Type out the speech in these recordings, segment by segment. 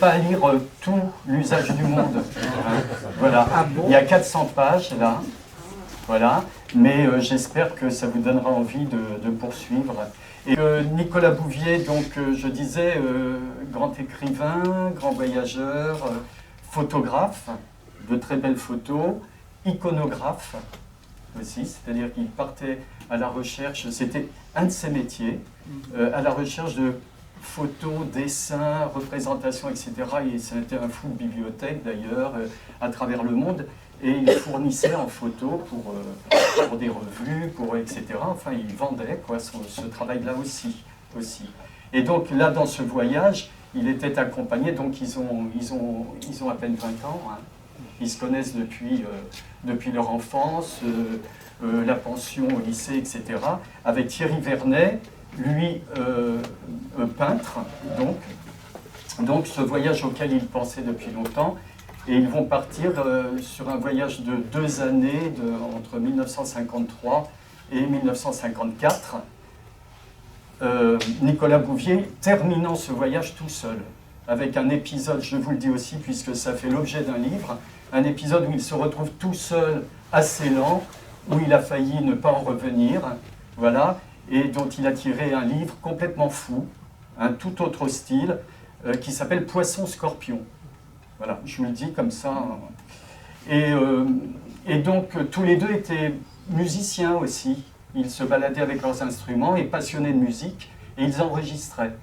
pas à lire tout l'usage du monde. Voilà. Il y a 400 pages là. Voilà. Mais j'espère que ça vous donnera envie de poursuivre. Et Nicolas Bouvier, donc je disais, grand écrivain, grand voyageur, photographe, de très belles photos, iconographe aussi, c'est-à-dire qu'il partait à la recherche, c'était un de ses métiers, à la recherche de photos, dessins, représentations, etc. Et c'était un fou de bibliothèque d'ailleurs, à travers le monde. Et il fournissait en photos pour des revues, etc. Enfin, il vendait quoi, ce travail-là aussi. Et donc là, dans ce voyage, il était accompagné, donc ils ont à peine 20 ans. Hein. Ils se connaissent depuis leur enfance, la pension au lycée, etc. Avec Thierry Vernet, lui, peintre, donc ce voyage auquel il pensait depuis longtemps. Et ils vont partir sur un voyage de 2 années, entre 1953 et 1954. Nicolas Bouvier terminant ce voyage tout seul, avec un épisode, je vous le dis aussi, puisque ça fait l'objet d'un livre, un épisode où il se retrouve tout seul à Ceylan, où il a failli ne pas en revenir, voilà, et dont il a tiré un livre complètement fou, un tout autre style, qui s'appelle Poisson-Scorpion. Voilà, je vous le dis comme ça. Et donc, tous les deux étaient musiciens aussi. Ils se baladaient avec leurs instruments et passionnés de musique, et ils enregistraient.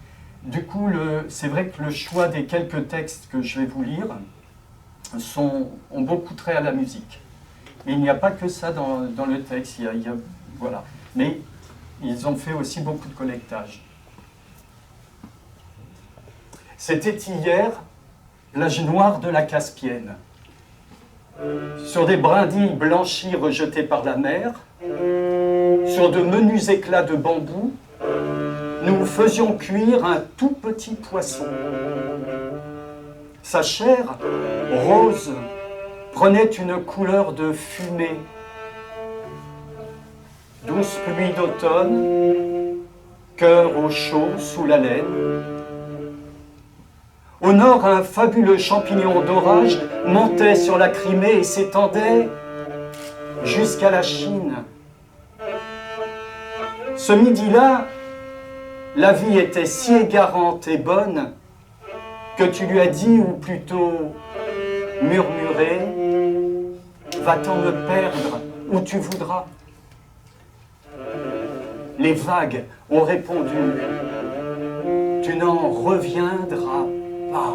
Du coup, c'est vrai que le choix des quelques textes que je vais vous lire ont beaucoup trait à la musique. Et il n'y a pas que ça dans le texte, voilà. Mais ils ont fait aussi beaucoup de collectage. C'était hier, plage noire de la Caspienne. Sur des brindilles blanchies rejetées par la mer, sur de menus éclats de bambou, nous faisions cuire un tout petit poisson. Sa chair, rose, prenait une couleur de fumée. Douce pluie d'automne, cœur au chaud sous la laine. Au nord, un fabuleux champignon d'orage montait sur la Crimée et s'étendait jusqu'à la Chine. Ce midi-là, la vie était si égarante et bonne que tu lui as dit, ou plutôt murmuré, « Va-t'en me perdre où tu voudras ». Les vagues ont répondu, « Tu n'en reviendras pas ».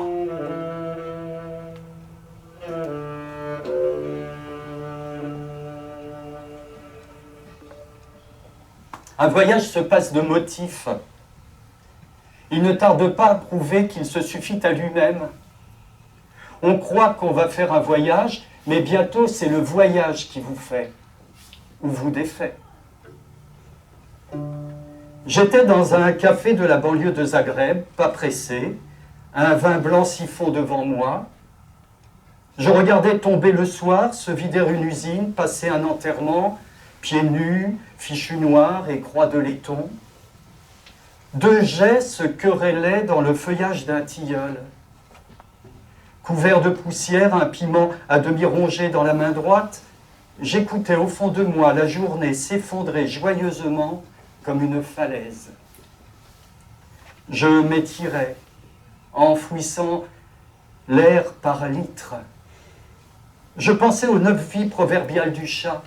Un voyage se passe de motifs. Il ne tarde pas à prouver qu'il se suffit à lui-même. On croit qu'on va faire un voyage, mais bientôt c'est le voyage qui vous fait, ou vous défait. J'étais dans un café de la banlieue de Zagreb, pas pressé, un vin blanc siphon devant moi. Je regardais tomber le soir, se vider une usine, passer un enterrement, pieds nus, fichu noir et croix de laiton. Deux jets se querellaient dans le feuillage d'un tilleul. Couvert de poussière, un piment à demi rongé dans la main droite, j'écoutais au fond de moi la journée s'effondrer joyeusement comme une falaise. Je m'étirais, enfouissant l'air par litres. Je pensais aux 9 vies proverbiales du chat.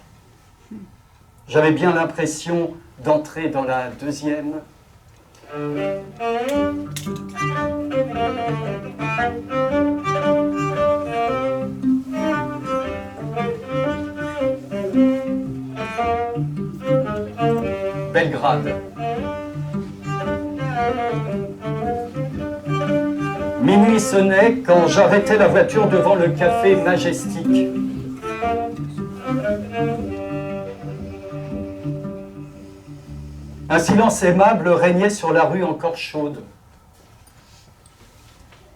J'avais bien l'impression d'entrer dans la deuxième. Belgrade. Minuit sonnait quand j'arrêtais la voiture devant le café Majestic. Un silence aimable régnait sur la rue encore chaude.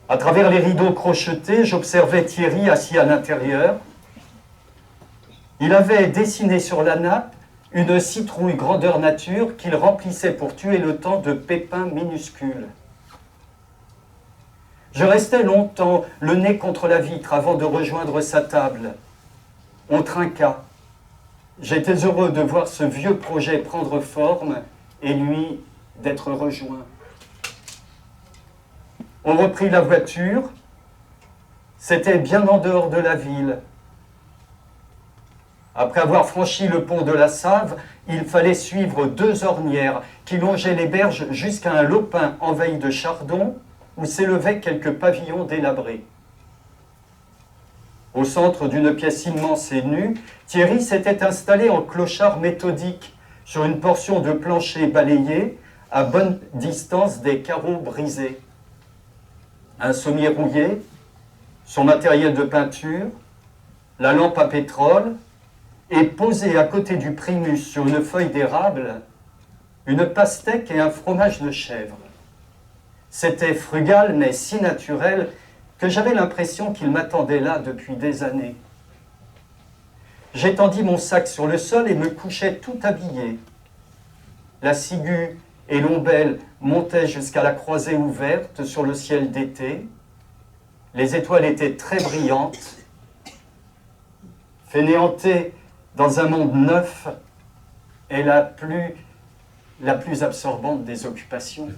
À travers les rideaux crochetés, j'observais Thierry assis à l'intérieur. Il avait dessiné sur la nappe une citrouille grandeur nature qu'il remplissait pour tuer le temps de pépins minuscules. Je restais longtemps, le nez contre la vitre, avant de rejoindre sa table. On trinqua. J'étais heureux de voir ce vieux projet prendre forme et lui d'être rejoint. On reprit la voiture. C'était bien en dehors de la ville. Après avoir franchi le pont de la Save, il fallait suivre 2 ornières qui longeaient les berges jusqu'à un lopin envahi de chardons où s'élevaient quelques pavillons délabrés. Au centre d'une pièce immense et nue, Thierry s'était installé en clochard méthodique sur une portion de plancher balayé à bonne distance des carreaux brisés. Un sommier rouillé, son matériel de peinture, la lampe à pétrole, et posé à côté du primus sur une feuille d'érable, une pastèque et un fromage de chèvre. C'était frugal mais si naturel que j'avais l'impression qu'il m'attendait là depuis des années. J'étendis mon sac sur le sol et me couchai tout habillé. La ciguë et l'ombelle montaient jusqu'à la croisée ouverte sur le ciel d'été. Les étoiles étaient très brillantes. Fainéanter dans un monde neuf est la plus absorbante des occupations.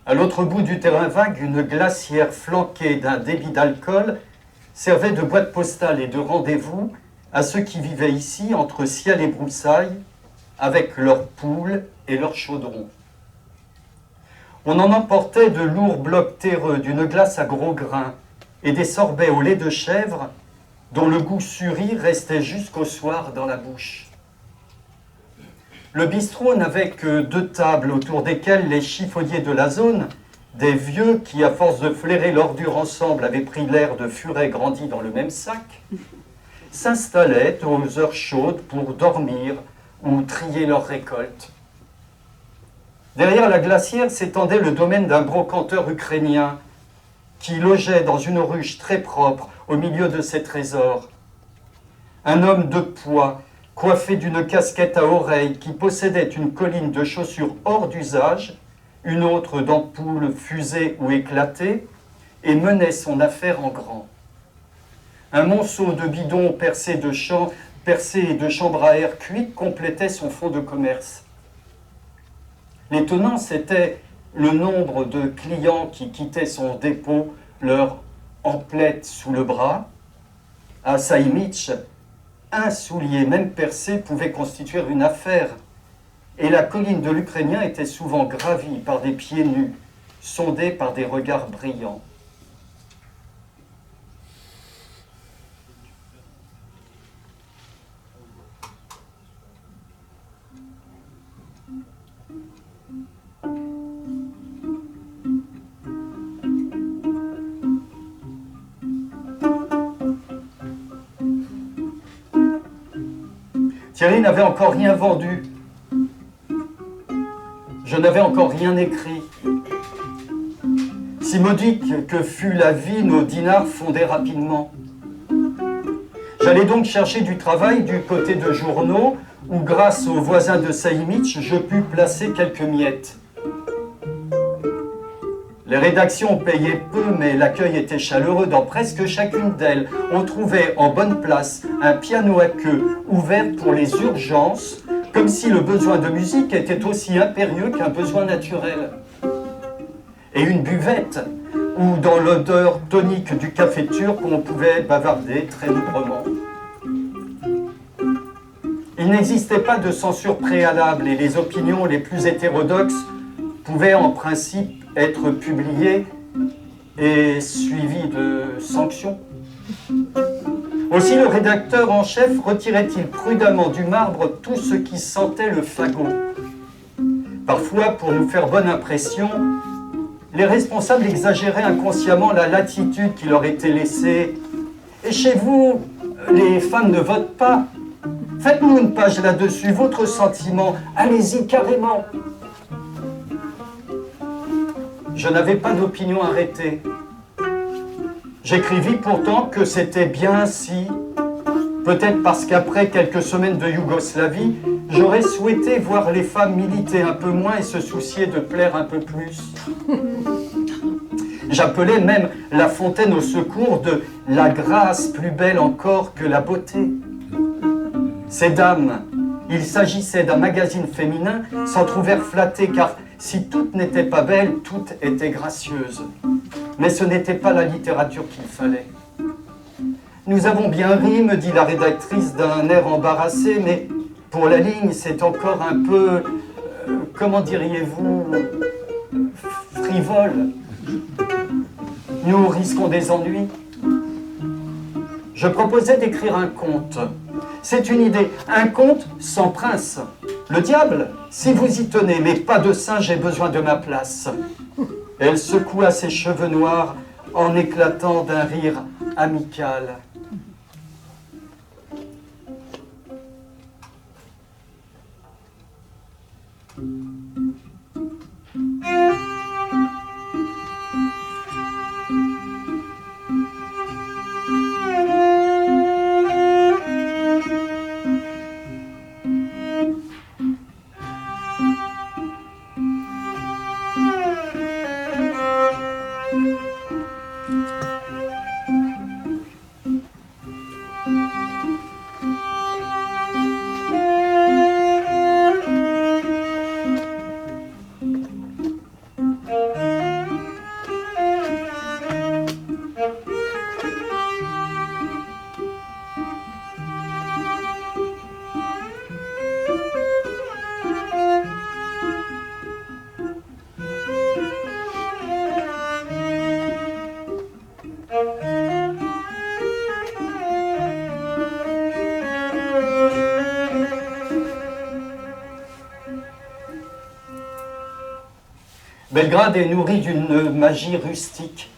À l'autre bout du terrain vague, une glacière flanquée d'un débit d'alcool servait de boîte postale et de rendez-vous à ceux qui vivaient ici entre ciel et broussailles, avec leurs poules et leurs chaudrons. On en emportait de lourds blocs terreux, d'une glace à gros grains et des sorbets au lait de chèvre dont le goût suri restait jusqu'au soir dans la bouche. Le bistrot n'avait que 2 tables autour desquelles les chiffonniers de la zone, des vieux qui, à force de flairer l'ordure ensemble, avaient pris l'air de furets grandis dans le même sac, s'installaient aux heures chaudes pour dormir ou trier leurs récoltes. Derrière la glacière s'étendait le domaine d'un brocanteur ukrainien qui logeait dans une ruche très propre au milieu de ses trésors. Un homme de poids, coiffé d'une casquette à oreilles, qui possédait une colline de chaussures hors d'usage, une autre d'ampoules fusées ou éclatées, et menait son affaire en grand. Un monceau de bidons percés de chambres à air cuites complétait son fonds de commerce. L'étonnant, c'était le nombre de clients qui quittaient son dépôt, leur emplette sous le bras. À Saïmitch, un soulier, même percé, pouvait constituer une affaire. Et la colline de l'Ukrainien était souvent gravie par des pieds nus, sondée par des regards brillants. Thierry n'avait encore rien vendu. Je n'avais encore rien écrit. Si modique que fut la vie, nos dinars fondaient rapidement. J'allais donc chercher du travail du côté de journaux où, grâce aux voisins de Saïmitch, je pus placer quelques miettes. Les rédactions payaient peu, mais l'accueil était chaleureux. Dans presque chacune d'elles, on trouvait en bonne place un piano à queue ouvert pour les urgences, comme si le besoin de musique était aussi impérieux qu'un besoin naturel. Et une buvette où dans l'odeur tonique du café turc, on pouvait bavarder très librement. Il n'existait pas de censure préalable et les opinions les plus hétérodoxes pouvaient en principe être publiées et suivies de sanctions. Aussi le rédacteur en chef retirait-il prudemment du marbre tout ce qui sentait le fagot. Parfois, pour nous faire bonne impression, les responsables exagéraient inconsciemment la latitude qui leur était laissée. Et chez vous, les femmes ne votent pas. Faites-nous une page là-dessus, votre sentiment, allez-y carrément. Je n'avais pas d'opinion arrêtée. J'écrivis pourtant que c'était bien ainsi. Peut-être parce qu'après quelques semaines de Yougoslavie, j'aurais souhaité voir les femmes militer un peu moins et se soucier de plaire un peu plus. J'appelais même La Fontaine au secours de la grâce plus belle encore que la beauté. Ces dames, il s'agissait d'un magazine féminin, s'en trouvèrent flattées car si toutes n'étaient pas belles, toutes étaient gracieuses. Mais ce n'était pas la littérature qu'il fallait. Nous avons bien ri, me dit la rédactrice d'un air embarrassé, mais pour la ligne, c'est encore un peu, comment diriez-vous, frivole. Nous risquons des ennuis. Je proposais d'écrire un conte. C'est une idée, un conte sans prince. Le diable, si vous y tenez, mais pas de singe, j'ai besoin de ma place. Elle secoua ses cheveux noirs en éclatant d'un rire amical. Belgrade est nourrie d'une magie rustique.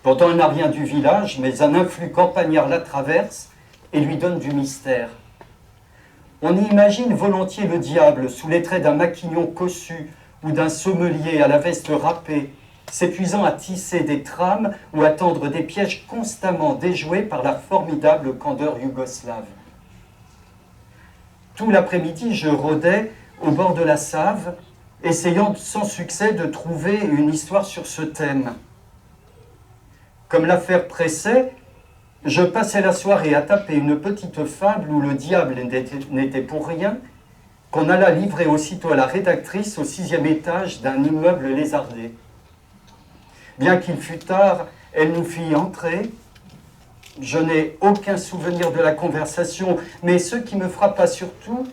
Pourtant, elle n'a rien du village, mais un influx campagnard la traverse et lui donne du mystère. On y imagine volontiers le diable sous les traits d'un maquignon cossu ou d'un sommelier à la veste râpée, s'épuisant à tisser des trames ou à tendre des pièges constamment déjoués par la formidable candeur yougoslave. Tout l'après-midi, je rôdais au bord de la Save, essayant sans succès de trouver une histoire sur ce thème. Comme l'affaire pressait, je passais la soirée à taper une petite fable où le diable n'était pour rien, qu'on alla livrer aussitôt à la rédactrice au 6e étage d'un immeuble lézardé. Bien qu'il fût tard, elle nous fit entrer. Je n'ai aucun souvenir de la conversation, mais ce qui me frappa surtout,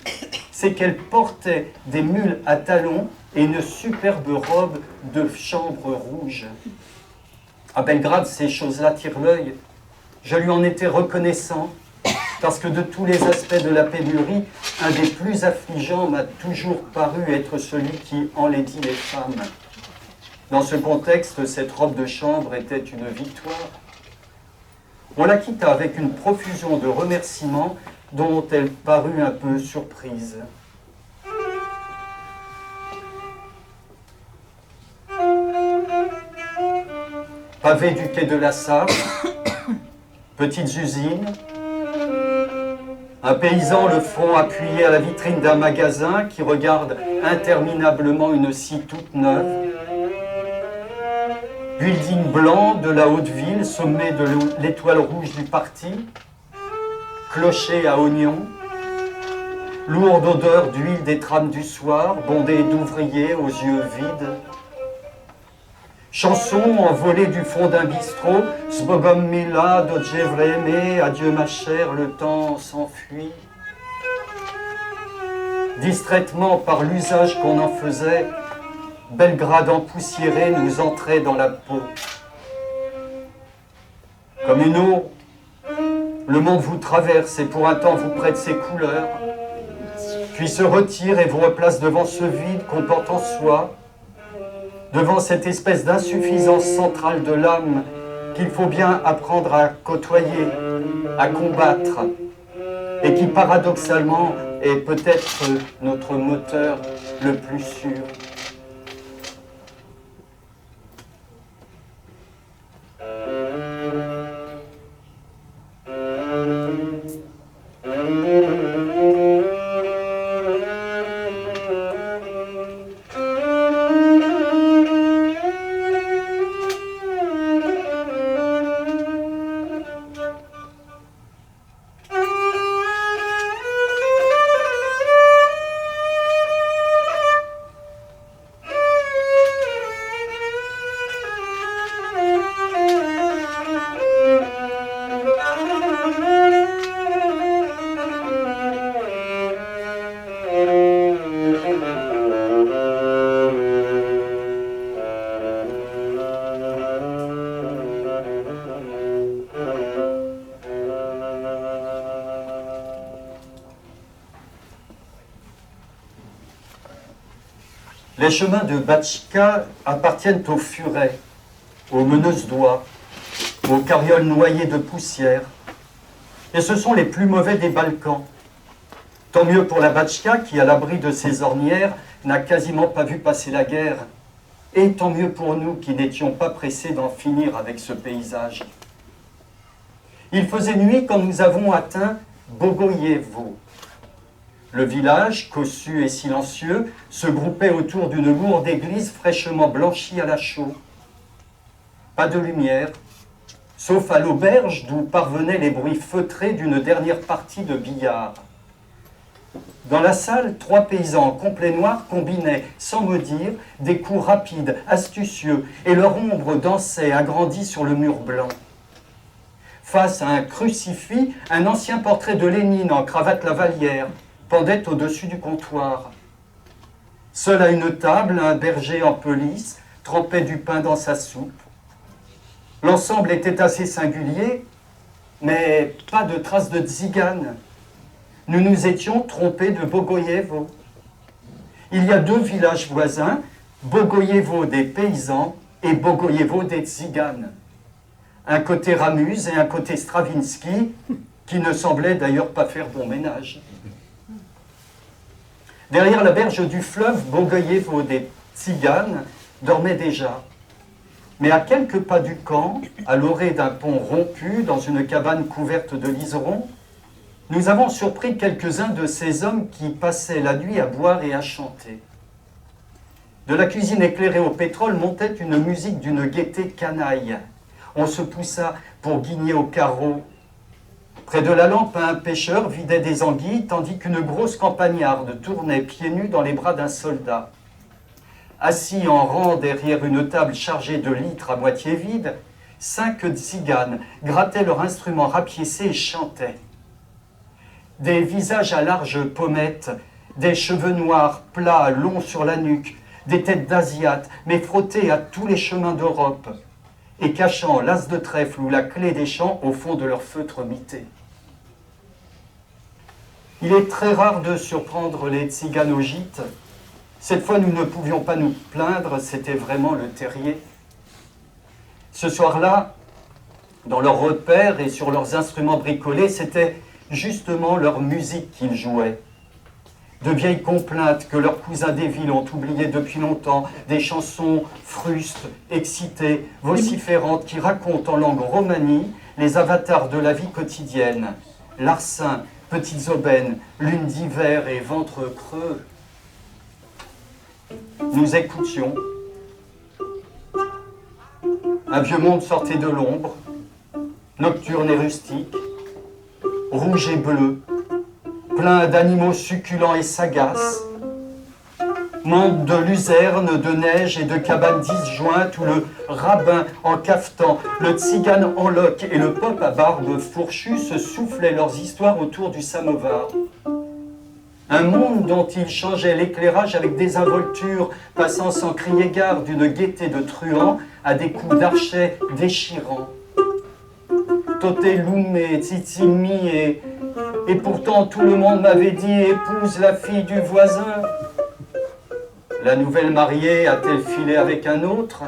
c'est qu'elle portait des mules à talons et une superbe robe de chambre rouge. À Belgrade, ces choses-là tirent l'œil. Je lui en étais reconnaissant, parce que de tous les aspects de la pénurie, un des plus affligeants m'a toujours paru être celui qui enlaidit les femmes. Dans ce contexte, cette robe de chambre était une victoire. On la quitta avec une profusion de remerciements dont elle parut un peu surprise. Pavé du quai de la Save, petites usines, un paysan le front appuyé à la vitrine d'un magasin qui regarde interminablement une scie toute neuve, building blanc de la haute ville, sommet de l'étoile rouge du parti, clocher à oignons, lourde odeur d'huile des trames du soir, bondée d'ouvriers aux yeux vides. Chanson envolée du fond d'un bistrot, Sbogom Mila, Dodje Vreme, adieu ma chère, le temps s'enfuit. Distraitement par l'usage qu'on en faisait, Belgrade empoussiérée nous entrait dans la peau. Comme une eau, le monde vous traverse et pour un temps vous prête ses couleurs, puis se retire et vous replace devant ce vide qu'on porte en soi, devant cette espèce d'insuffisance centrale de l'âme qu'il faut bien apprendre à côtoyer, à combattre, et qui paradoxalement est peut-être notre moteur le plus sûr. Les chemins de Batchka appartiennent aux furets, aux meneuses d'oies, aux carrioles noyées de poussière. Et ce sont les plus mauvais des Balkans. Tant mieux pour la Batchka qui, à l'abri de ses ornières, n'a quasiment pas vu passer la guerre. Et tant mieux pour nous qui n'étions pas pressés d'en finir avec ce paysage. Il faisait nuit quand nous avons atteint Bogoyevo. Le village, cossu et silencieux, se groupait autour d'une lourde église fraîchement blanchie à la chaux. Pas de lumière, sauf à l'auberge d'où parvenaient les bruits feutrés d'une dernière partie de billard. Dans la salle, 3 paysans en complet noir combinaient, sans me dire, des coups rapides, astucieux, et leur ombre dansait, agrandie sur le mur blanc. Face à un crucifix, un ancien portrait de Lénine en cravate lavalière pendait au-dessus du comptoir. Seul à une table, un berger en pelisse trempait du pain dans sa soupe. L'ensemble était assez singulier, mais pas de traces de tzigane. Nous nous étions trompés de Bogoyevo. Il y a 2 villages voisins, Bogoyevo des paysans et Bogoyevo des tziganes. Un côté Ramuse et un côté Stravinsky, qui ne semblait d'ailleurs pas faire bon ménage. Derrière la berge du fleuve, Bogoyevo des tziganes dormait déjà. Mais à quelques pas du camp, à l'orée d'un pont rompu, dans une cabane couverte de liserons, nous avons surpris quelques-uns de ces hommes qui passaient la nuit à boire et à chanter. De la cuisine éclairée au pétrole montait une musique d'une gaieté canaille. On se poussa pour guigner au carreau. Près de la lampe, un pêcheur vidait des anguilles, tandis qu'une grosse campagnarde tournait pieds nus dans les bras d'un soldat. Assis en rang derrière une table chargée de litres à moitié vides, 5 tziganes grattaient leur instrument rapiécé et chantaient. Des visages à larges pommettes, des cheveux noirs plats, longs sur la nuque, des têtes d'Asiates, mais frottés à tous les chemins d'Europe, et cachant l'as de trèfle ou la clé des champs au fond de leur feutre mité. Il est très rare de surprendre les tziganes au gîte. Cette fois, nous ne pouvions pas nous plaindre, c'était vraiment le terrier. Ce soir-là, dans leurs repères et sur leurs instruments bricolés, c'était justement leur musique qu'ils jouaient. De vieilles complaintes que leurs cousins des villes ont oubliées depuis longtemps, des chansons frustes, excitées, vociférantes, qui racontent en langue romanie les avatars de la vie quotidienne. Larcins, petites aubaines, lunes d'hiver et ventres creux. Nous écoutions. Un vieux monde sortait de l'ombre, nocturne et rustique, rouge et bleu, plein d'animaux succulents et sagaces. Monde de luzerne, de neige et de cabanes disjointes où le rabbin en cafetan, le tzigane en loque et le pop à barbe fourchue se soufflaient leurs histoires autour du samovar. Un monde dont il changeait l'éclairage avec désinvolture, passant sans crier gare d'une gaieté de truands à des coups d'archet déchirants. Toté, Loumé, Tsitsimi et pourtant tout le monde m'avait dit « épouse la fille du voisin ». La nouvelle mariée a-t-elle filé avec un autre?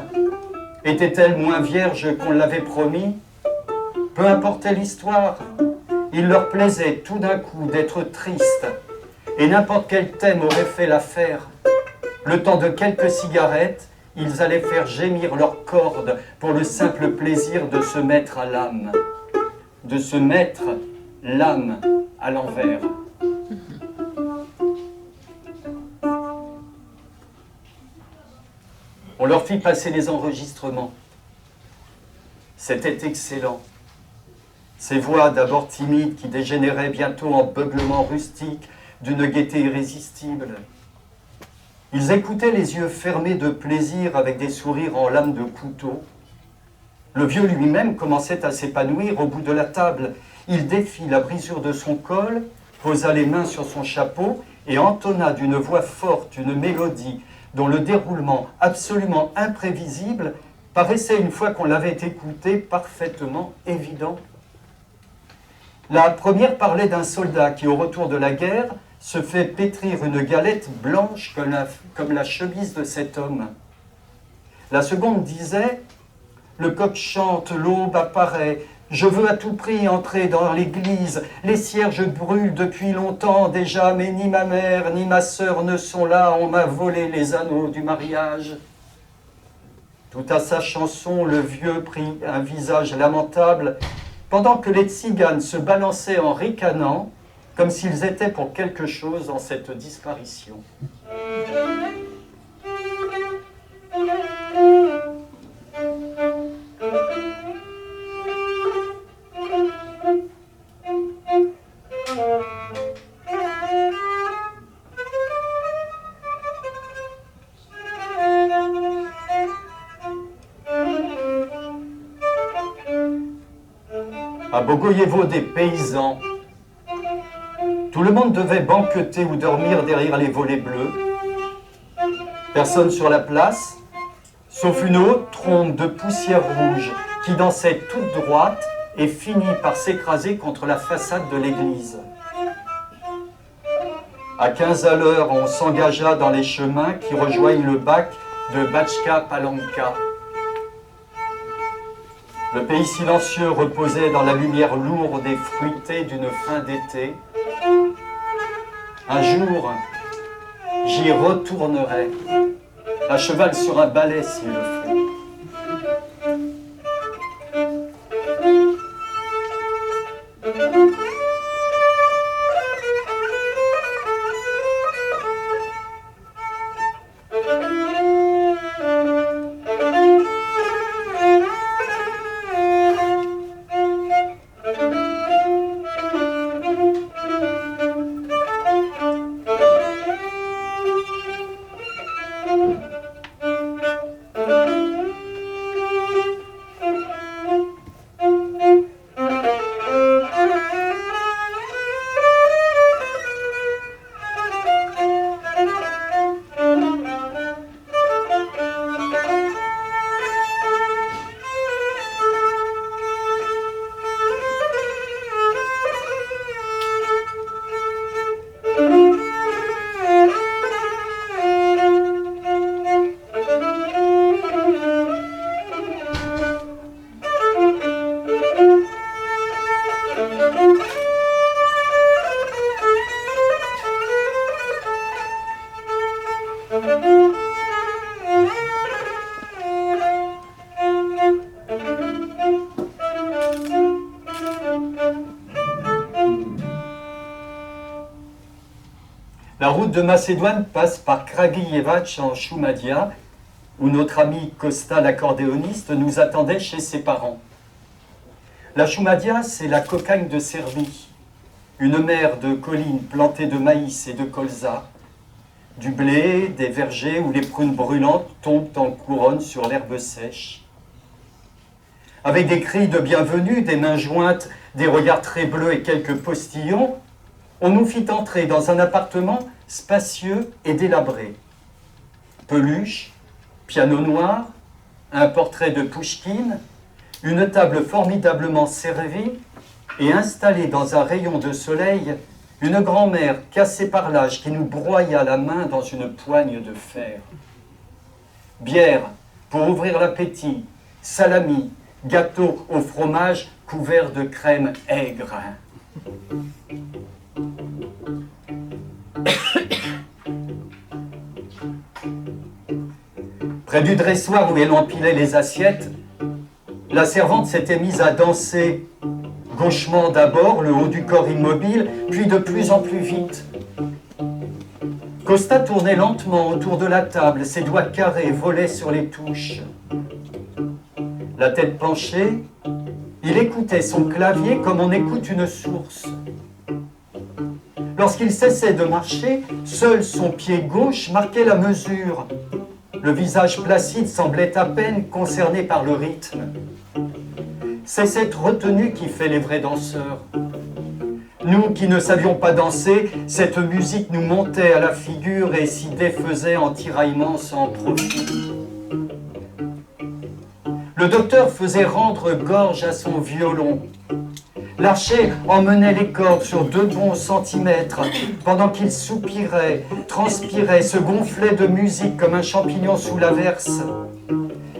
Était-elle moins vierge qu'on l'avait promis? Peu importait l'histoire, il leur plaisait tout d'un coup d'être tristes, et n'importe quel thème aurait fait l'affaire. Le temps de quelques cigarettes, ils allaient faire gémir leurs cordes pour le simple plaisir de se mettre à l'âme. De se mettre l'âme à l'envers. On leur fit passer les enregistrements. C'était excellent. Ces voix d'abord timides qui dégénéraient bientôt en beuglements rustiques d'une gaieté irrésistible. Ils écoutaient les yeux fermés de plaisir avec des sourires en lame de couteau. Le vieux lui-même commençait à s'épanouir au bout de la table. Il défit la brisure de son col, posa les mains sur son chapeau et entonna d'une voix forte une mélodie dont le déroulement absolument imprévisible paraissait, une fois qu'on l'avait écouté, parfaitement évident. La première parlait d'un soldat qui, au retour de la guerre, se fait pétrir une galette blanche comme la chemise de cet homme. La seconde disait « Le coq chante, l'aube apparaît, je veux à tout prix entrer dans l'église, les cierges brûlent depuis longtemps déjà, mais ni ma mère ni ma sœur ne sont là, on m'a volé les anneaux du mariage. » Tout à sa chanson, le vieux prit un visage lamentable, pendant que les tziganes se balançaient en ricanant, comme s'ils étaient pour quelque chose en cette disparition. À Bogoyevo, des paysans. Tout le monde devait banqueter ou dormir derrière les volets bleus. Personne sur la place, sauf une haute trompe de poussière rouge qui dansait toute droite et finit par s'écraser contre la façade de l'église. À 15 à l'heure, on s'engagea dans les chemins qui rejoignent le bac de Bachka Palanka. Le pays silencieux reposait dans la lumière lourde et fruitée d'une fin d'été. Un jour, j'y retournerai, à cheval sur un balai s'il le faut. La route de Macédoine passe par Kragujevac en Choumadia, où notre ami Costa, l'accordéoniste, nous attendait chez ses parents. La Choumadia, c'est la cocagne de Serbie, une mer de collines plantées de maïs et de colza, du blé, des vergers où les prunes brûlantes tombent en couronne sur l'herbe sèche. Avec des cris de bienvenue, des mains jointes, des regards très bleus et quelques postillons, on nous fit entrer dans un appartement spacieux et délabré. Peluche, piano noir, un portrait de Pouchkine, une table formidablement servie et installée dans un rayon de soleil, une grand-mère cassée par l'âge qui nous broya la main dans une poigne de fer. Bière pour ouvrir l'appétit, salami, gâteau au fromage couvert de crème aigre. Près du dressoir où elle empilait les assiettes, la servante s'était mise à danser, gauchement d'abord, le haut du corps immobile, puis de plus en plus vite. Costa tournait lentement autour de la table, ses doigts carrés volaient sur les touches. La tête penchée, il écoutait son clavier comme on écoute une source. Lorsqu'il cessait de marcher, seul son pied gauche marquait la mesure. Le visage placide semblait à peine concerné par le rythme. C'est cette retenue qui fait les vrais danseurs. Nous qui ne savions pas danser, cette musique nous montait à la figure et s'y défaisait en tiraillements sans profit. Le docteur faisait rendre gorge à son violon. L'archer emmenait les cordes sur 2 bons centimètres, pendant qu'il soupirait, transpirait, se gonflait de musique comme un champignon sous l'averse.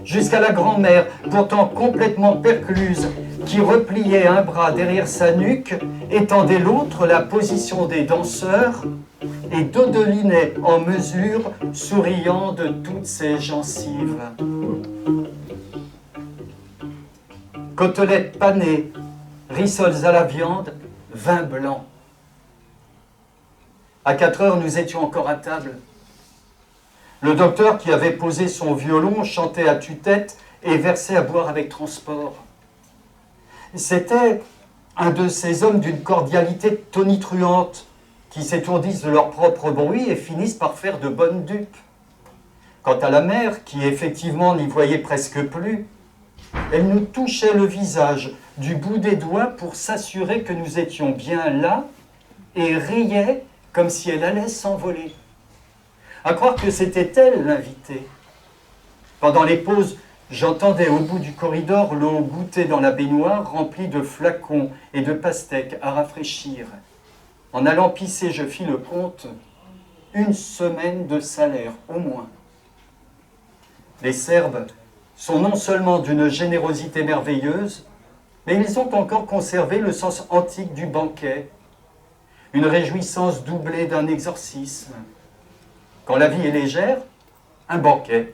Jusqu'à la grand-mère, pourtant complètement percluse, qui repliait un bras derrière sa nuque, étendait l'autre la position des danseurs, et dodelinait en mesure, souriant de toutes ses gencives. Côtelettes panées, rissoles à la viande, vin blanc. À 4 heures, nous étions encore à table. Le docteur, qui avait posé son violon, chantait à tue-tête et versait à boire avec transport. C'était un de ces hommes d'une cordialité tonitruante qui s'étourdissent de leur propre bruit et finissent par faire de bonnes dupes. Quant à la mère, qui effectivement n'y voyait presque plus, elle nous touchait le visage du bout des doigts pour s'assurer que nous étions bien là et riait comme si elle allait s'envoler. À croire que c'était elle l'invitée. Pendant les pauses, j'entendais au bout du corridor l'eau goûter dans la baignoire remplie de flacons et de pastèques à rafraîchir. En allant pisser, je fis le compte, 1 semaine de salaire au moins. Les Serbes sont non seulement d'une générosité merveilleuse, mais ils ont encore conservé le sens antique du banquet, une réjouissance doublée d'un exorcisme. Quand la vie est légère, un banquet.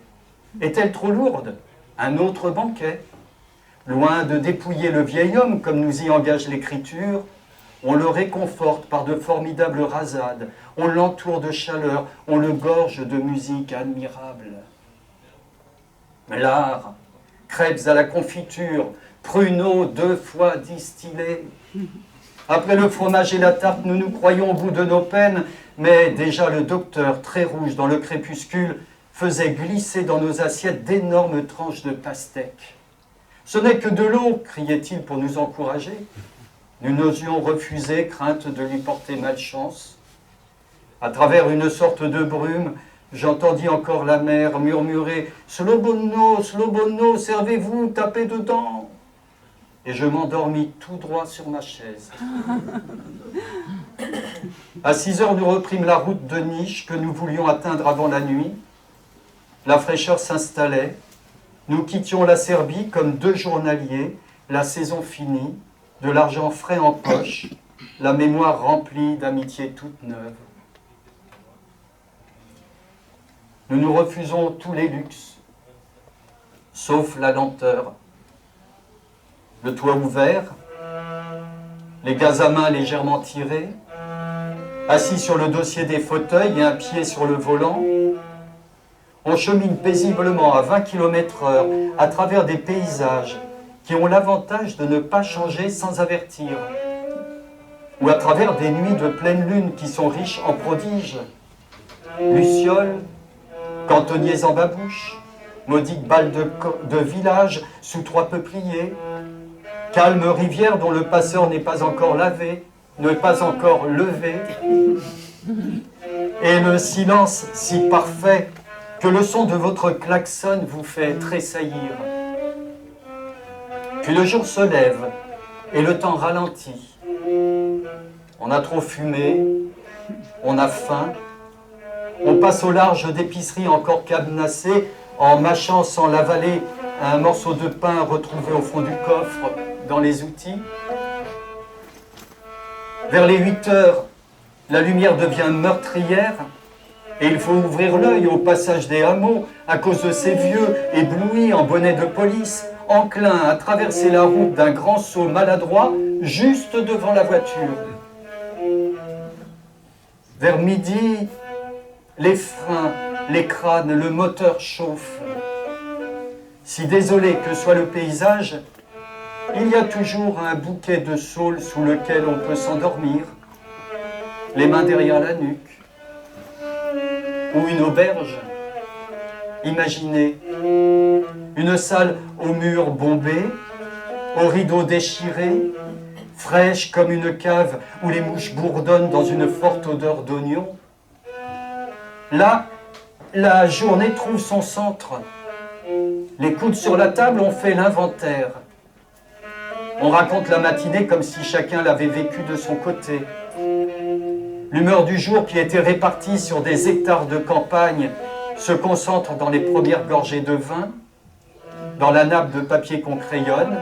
Est-elle trop lourde? Un autre banquet. Loin de dépouiller le vieil homme, comme nous y engage l'Écriture, on le réconforte par de formidables rasades, on l'entoure de chaleur, on le gorge de musique admirable. L'art, crêpes à la confiture, pruneaux 2 fois distillés. Après le fromage et la tarte, nous nous croyons au bout de nos peines, mais déjà le docteur, très rouge dans le crépuscule, faisait glisser dans nos assiettes d'énormes tranches de pastèques. « Ce n'est que de l'eau !» criait-il pour nous encourager. Nous n'osions refuser, crainte de lui porter malchance. À travers une sorte de brume, j'entendis encore la mère murmurer « Slobodno, Slobodno, servez-vous, tapez dedans !» Et je m'endormis tout droit sur ma chaise. À 6 heures, nous reprîmes la route de Niš que nous voulions atteindre avant la nuit. La fraîcheur s'installait. Nous quittions la Serbie comme 2 journaliers, la saison finie, de l'argent frais en poche, la mémoire remplie d'amitié toute neuve. Nous nous refusons tous les luxes, sauf la lenteur. Le toit ouvert, les gaz à main légèrement tirés, assis sur le dossier des fauteuils et un pied sur le volant, on chemine paisiblement à 20 km/h à travers des paysages qui ont l'avantage de ne pas changer sans avertir, ou à travers des nuits de pleine lune qui sont riches en prodiges. lucioles, cantonniers en babouche, maudites balles de village sous 3 peupliers, calme rivière dont le passeur n'est pas encore lavé, n'est pas encore levé, et le silence si parfait que le son de votre klaxon vous fait tressaillir. Puis le jour se lève et le temps ralentit. On a trop fumé, on a faim, on passe au large d'épiceries encore cadenassées en mâchant sans l'avaler un morceau de pain retrouvé au fond du coffre dans les outils. Vers les 8 heures, la lumière devient meurtrière et il faut ouvrir l'œil au passage des hameaux à cause de ces vieux éblouis en bonnet de police, enclins à traverser la route d'un grand saut maladroit juste devant la voiture. Vers midi, les freins, les crânes, le moteur chauffent. Si désolé que soit le paysage, il y a toujours un bouquet de saules sous lequel on peut s'endormir, les mains derrière la nuque, ou une auberge. Imaginez une salle aux murs bombés, aux rideaux déchirés, fraîche comme une cave où les mouches bourdonnent dans une forte odeur d'oignon. Là, la journée trouve son centre. Les coudes sur la table ont fait l'inventaire. On raconte la matinée comme si chacun l'avait vécu de son côté. L'humeur du jour qui était répartie sur des hectares de campagne se concentre dans les premières gorgées de vin, dans la nappe de papier qu'on crayonne,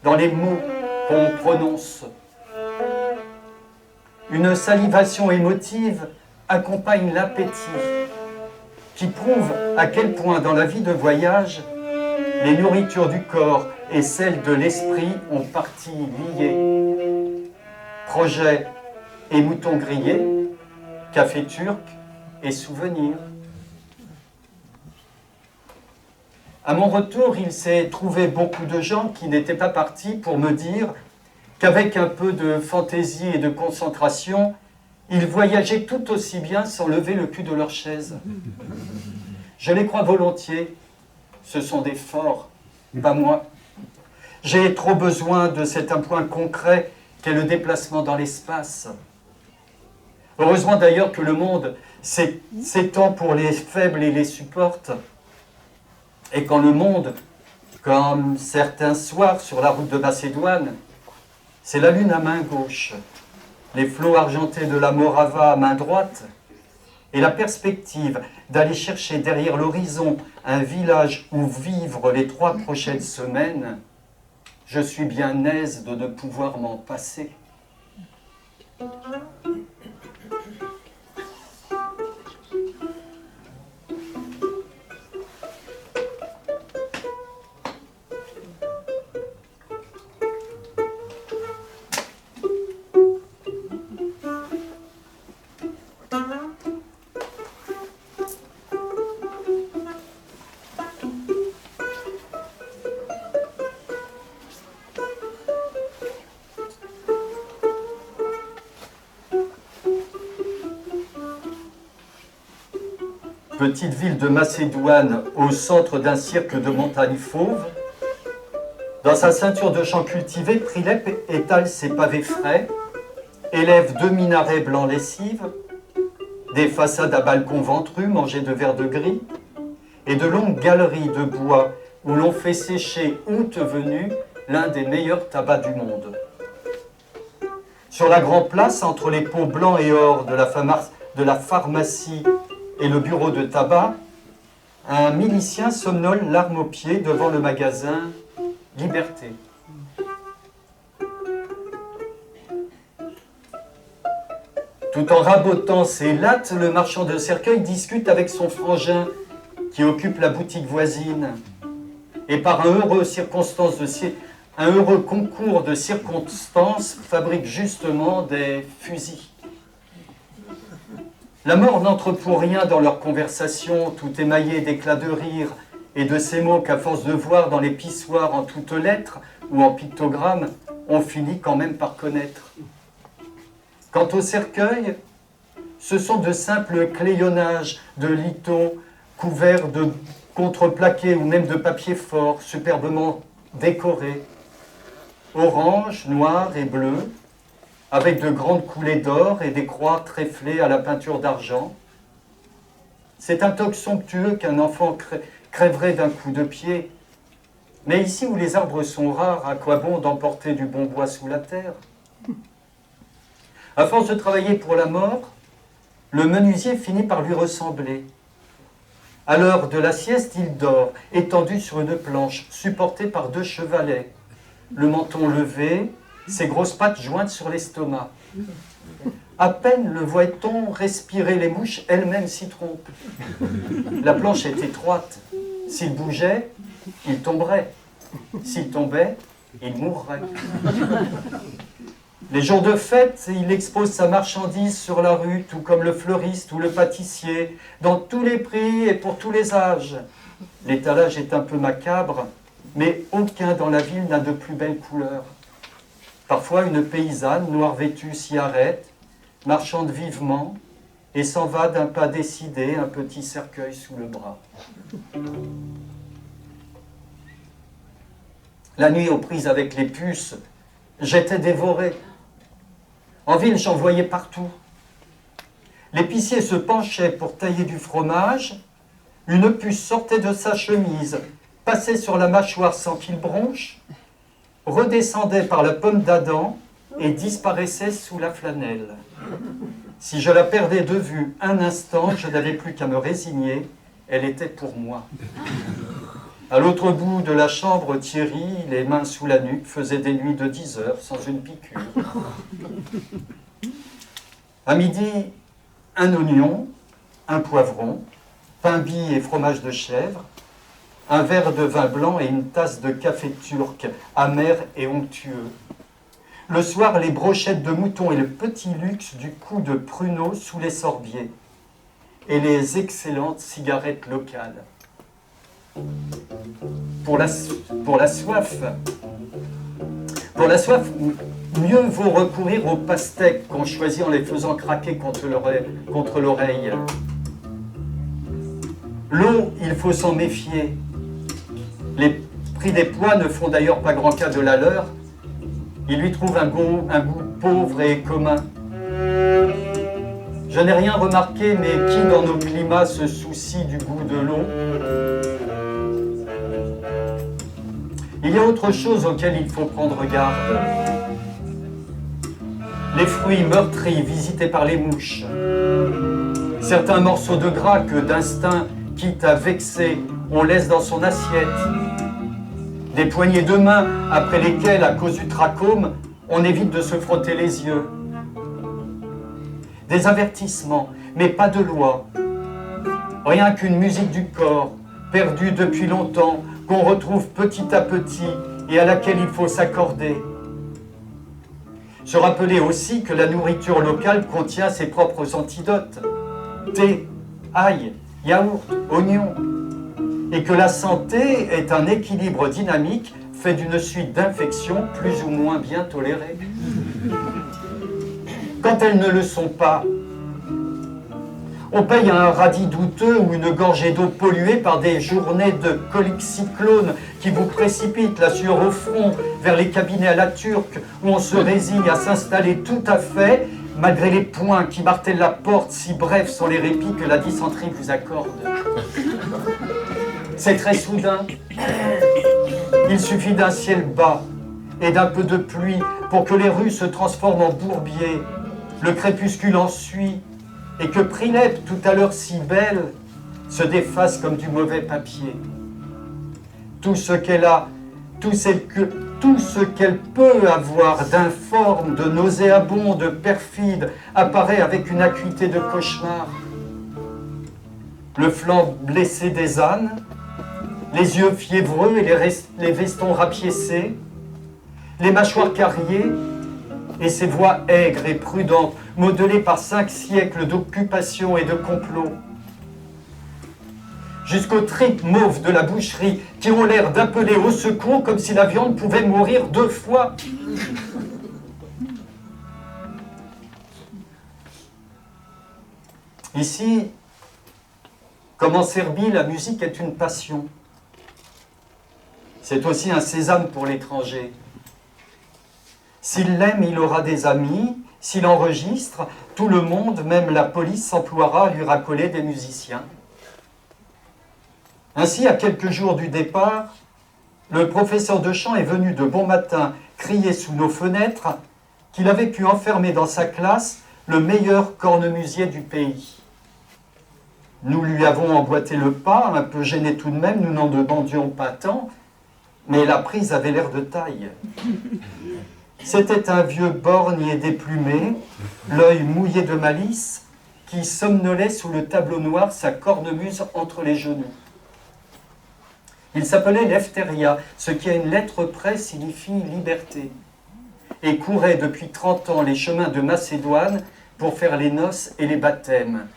dans les mots qu'on prononce. Une salivation émotive accompagne l'appétit, qui prouve à quel point dans la vie de voyage, les nourritures du corps et celles de l'esprit ont partie liées. Projet et moutons grillés, café turc et souvenirs. À mon retour, il s'est trouvé beaucoup de gens qui n'étaient pas partis pour me dire qu'avec un peu de fantaisie et de concentration, ils voyageaient tout aussi bien sans lever le cul de leur chaise. Je les crois volontiers, ce sont des forts, pas moi. J'ai trop besoin de cet appoint concret qu'est le déplacement dans l'espace. Heureusement d'ailleurs que le monde s'étend pour les faibles et les supporte. Et quand le monde, comme certains soirs sur la route de Macédoine, c'est la lune à main gauche, les flots argentés de la Morava à main droite, et la perspective d'aller chercher derrière l'horizon un village où vivre les 3 prochaines semaines, je suis bien aise de ne pouvoir m'en passer. Petite ville de Macédoine au centre d'un cirque de montagnes fauves, dans sa ceinture de champs cultivés, Prilep étale ses pavés frais, élève 2 minarets blancs lessives, des façades à balcons ventrus mangés de verre de gris, et de longues galeries de bois où l'on fait sécher août venu l'un des meilleurs tabacs du monde. Sur la grande place, entre les pots blancs et or de la pharmacie et le bureau de tabac, un milicien somnole l'arme au pied devant le magasin Liberté. Tout en rabotant ses lattes, le marchand de cercueils discute avec son frangin qui occupe la boutique voisine. Et par un heureux concours de circonstances, fabrique justement des fusils. La mort n'entre pour rien dans leur conversation, tout émaillée d'éclats de rire et de ces mots qu'à force de voir dans les pissoirs en toutes lettres ou en pictogrammes, on finit quand même par connaître. Quant au cercueil, Ce sont de simples clayonnages de litons couverts de contreplaqué ou même de papier fort, superbement décorés, orange, noir et bleu, avec de grandes coulées d'or et des croix tréflées à la peinture d'argent. C'est un toc somptueux qu'un enfant crèverait d'un coup de pied. Mais ici où les arbres sont rares, à quoi bon d'emporter du bon bois sous la terre? À force de travailler pour la mort, le menuisier finit par lui ressembler. À l'heure de la sieste, il dort, étendu sur une planche, supporté par 2 chevalets, le menton levé, ses grosses pattes jointes sur l'estomac. À peine le voit-on respirer, les mouches elles-mêmes s'y trompent. La planche est étroite. S'il bougeait, il tomberait. S'il tombait, il mourrait. Les jours de fête, il expose sa marchandise sur la rue, tout comme le fleuriste ou le pâtissier, dans tous les prix et pour tous les âges. L'étalage est un peu macabre, mais aucun dans la ville n'a de plus belles couleurs. Parfois, une paysanne, noire vêtue, s'y arrête, marchande vivement, et s'en va d'un pas décidé, un petit cercueil sous le bras. La nuit, aux prises avec les puces, j'étais dévoré. En ville, j'en voyais partout. L'épicier se penchait pour tailler du fromage. Une puce sortait de sa chemise, passait sur la mâchoire sans qu'il bronche, redescendait par la pomme d'Adam et disparaissait sous la flanelle. Si je la perdais de vue un instant, je n'avais plus qu'à me résigner. Elle était pour moi. À l'autre bout de la chambre, Thierry, les mains sous la nuque, faisait des nuits de 10 heures sans une piqûre. À midi, un oignon, un poivron, pain bis et fromage de chèvre, un verre de vin blanc et une tasse de café turc, amer et onctueux. Le soir, les brochettes de mouton et le petit luxe du coup de pruneau sous les sorbiers. Et les excellentes cigarettes locales. Pour la soif, mieux vaut recourir aux pastèques qu'on choisit en les faisant craquer contre l'oreille. L'eau, il faut s'en méfier. Les prix des pois ne font d'ailleurs pas grand cas de la leur. Ils lui trouvent un goût pauvre et commun. Je n'ai rien remarqué, mais qui dans nos climats se soucie du goût de l'eau? Il y a autre chose auquel il faut prendre garde. Les fruits meurtris, visités par les mouches. Certains morceaux de gras que, d'instinct, quitte à vexer, on laisse dans son assiette. Des poignées de main après lesquelles, à cause du trachome, on évite de se frotter les yeux. Des avertissements, mais pas de loi. Rien qu'une musique du corps, perdue depuis longtemps, qu'on retrouve petit à petit et à laquelle il faut s'accorder. Se rappeler aussi que la nourriture locale contient ses propres antidotes. Thé, ail, yaourt, oignon. Et que la santé est un équilibre dynamique fait d'une suite d'infections plus ou moins bien tolérées. Quand elles ne le sont pas, on paye un radis douteux ou une gorgée d'eau polluée par des journées de coliques cyclones qui vous précipitent la sueur au front vers les cabinets à la turque où on se résigne à s'installer tout à fait malgré les poings qui martèlent la porte si brefs sont les répits que la dysenterie vous accorde. C'est très soudain. Il suffit d'un ciel bas et d'un peu de pluie pour que les rues se transforment en bourbiers, le crépuscule en suie, et que Prilep, tout à l'heure si belle, se déface comme du mauvais papier. Tout ce qu'elle a, tout ce qu'elle peut avoir d'informe, de nauséabond, de perfide, apparaît avec une acuité de cauchemar. Le flanc blessé des ânes, les yeux fiévreux et les vestons rapiécés, les mâchoires carriées, et ses voix aigres et prudentes, modelées par 5 siècles d'occupation et de complot. Jusqu'aux tripes mauves de la boucherie qui ont l'air d'appeler au secours comme si la viande pouvait mourir 2 fois. Ici, comme en Serbie, la musique est une passion. C'est aussi un sésame pour l'étranger. S'il l'aime, il aura des amis. S'il enregistre, tout le monde, même la police, s'emploiera à lui racoler des musiciens. Ainsi, à quelques jours du départ, le professeur de chant est venu de bon matin crier sous nos fenêtres qu'il avait pu enfermer dans sa classe le meilleur cornemusier du pays. Nous lui avons emboîté le pas, un peu gênés tout de même, nous n'en demandions pas tant, mais la prise avait l'air de taille. C'était un vieux borgne et déplumé, l'œil mouillé de malice, qui somnolait sous le tableau noir, sa cornemuse entre les genoux. Il s'appelait Lefteria, ce qui à une lettre près signifie liberté, et courait depuis 30 ans les chemins de Macédoine pour faire les noces et les baptêmes,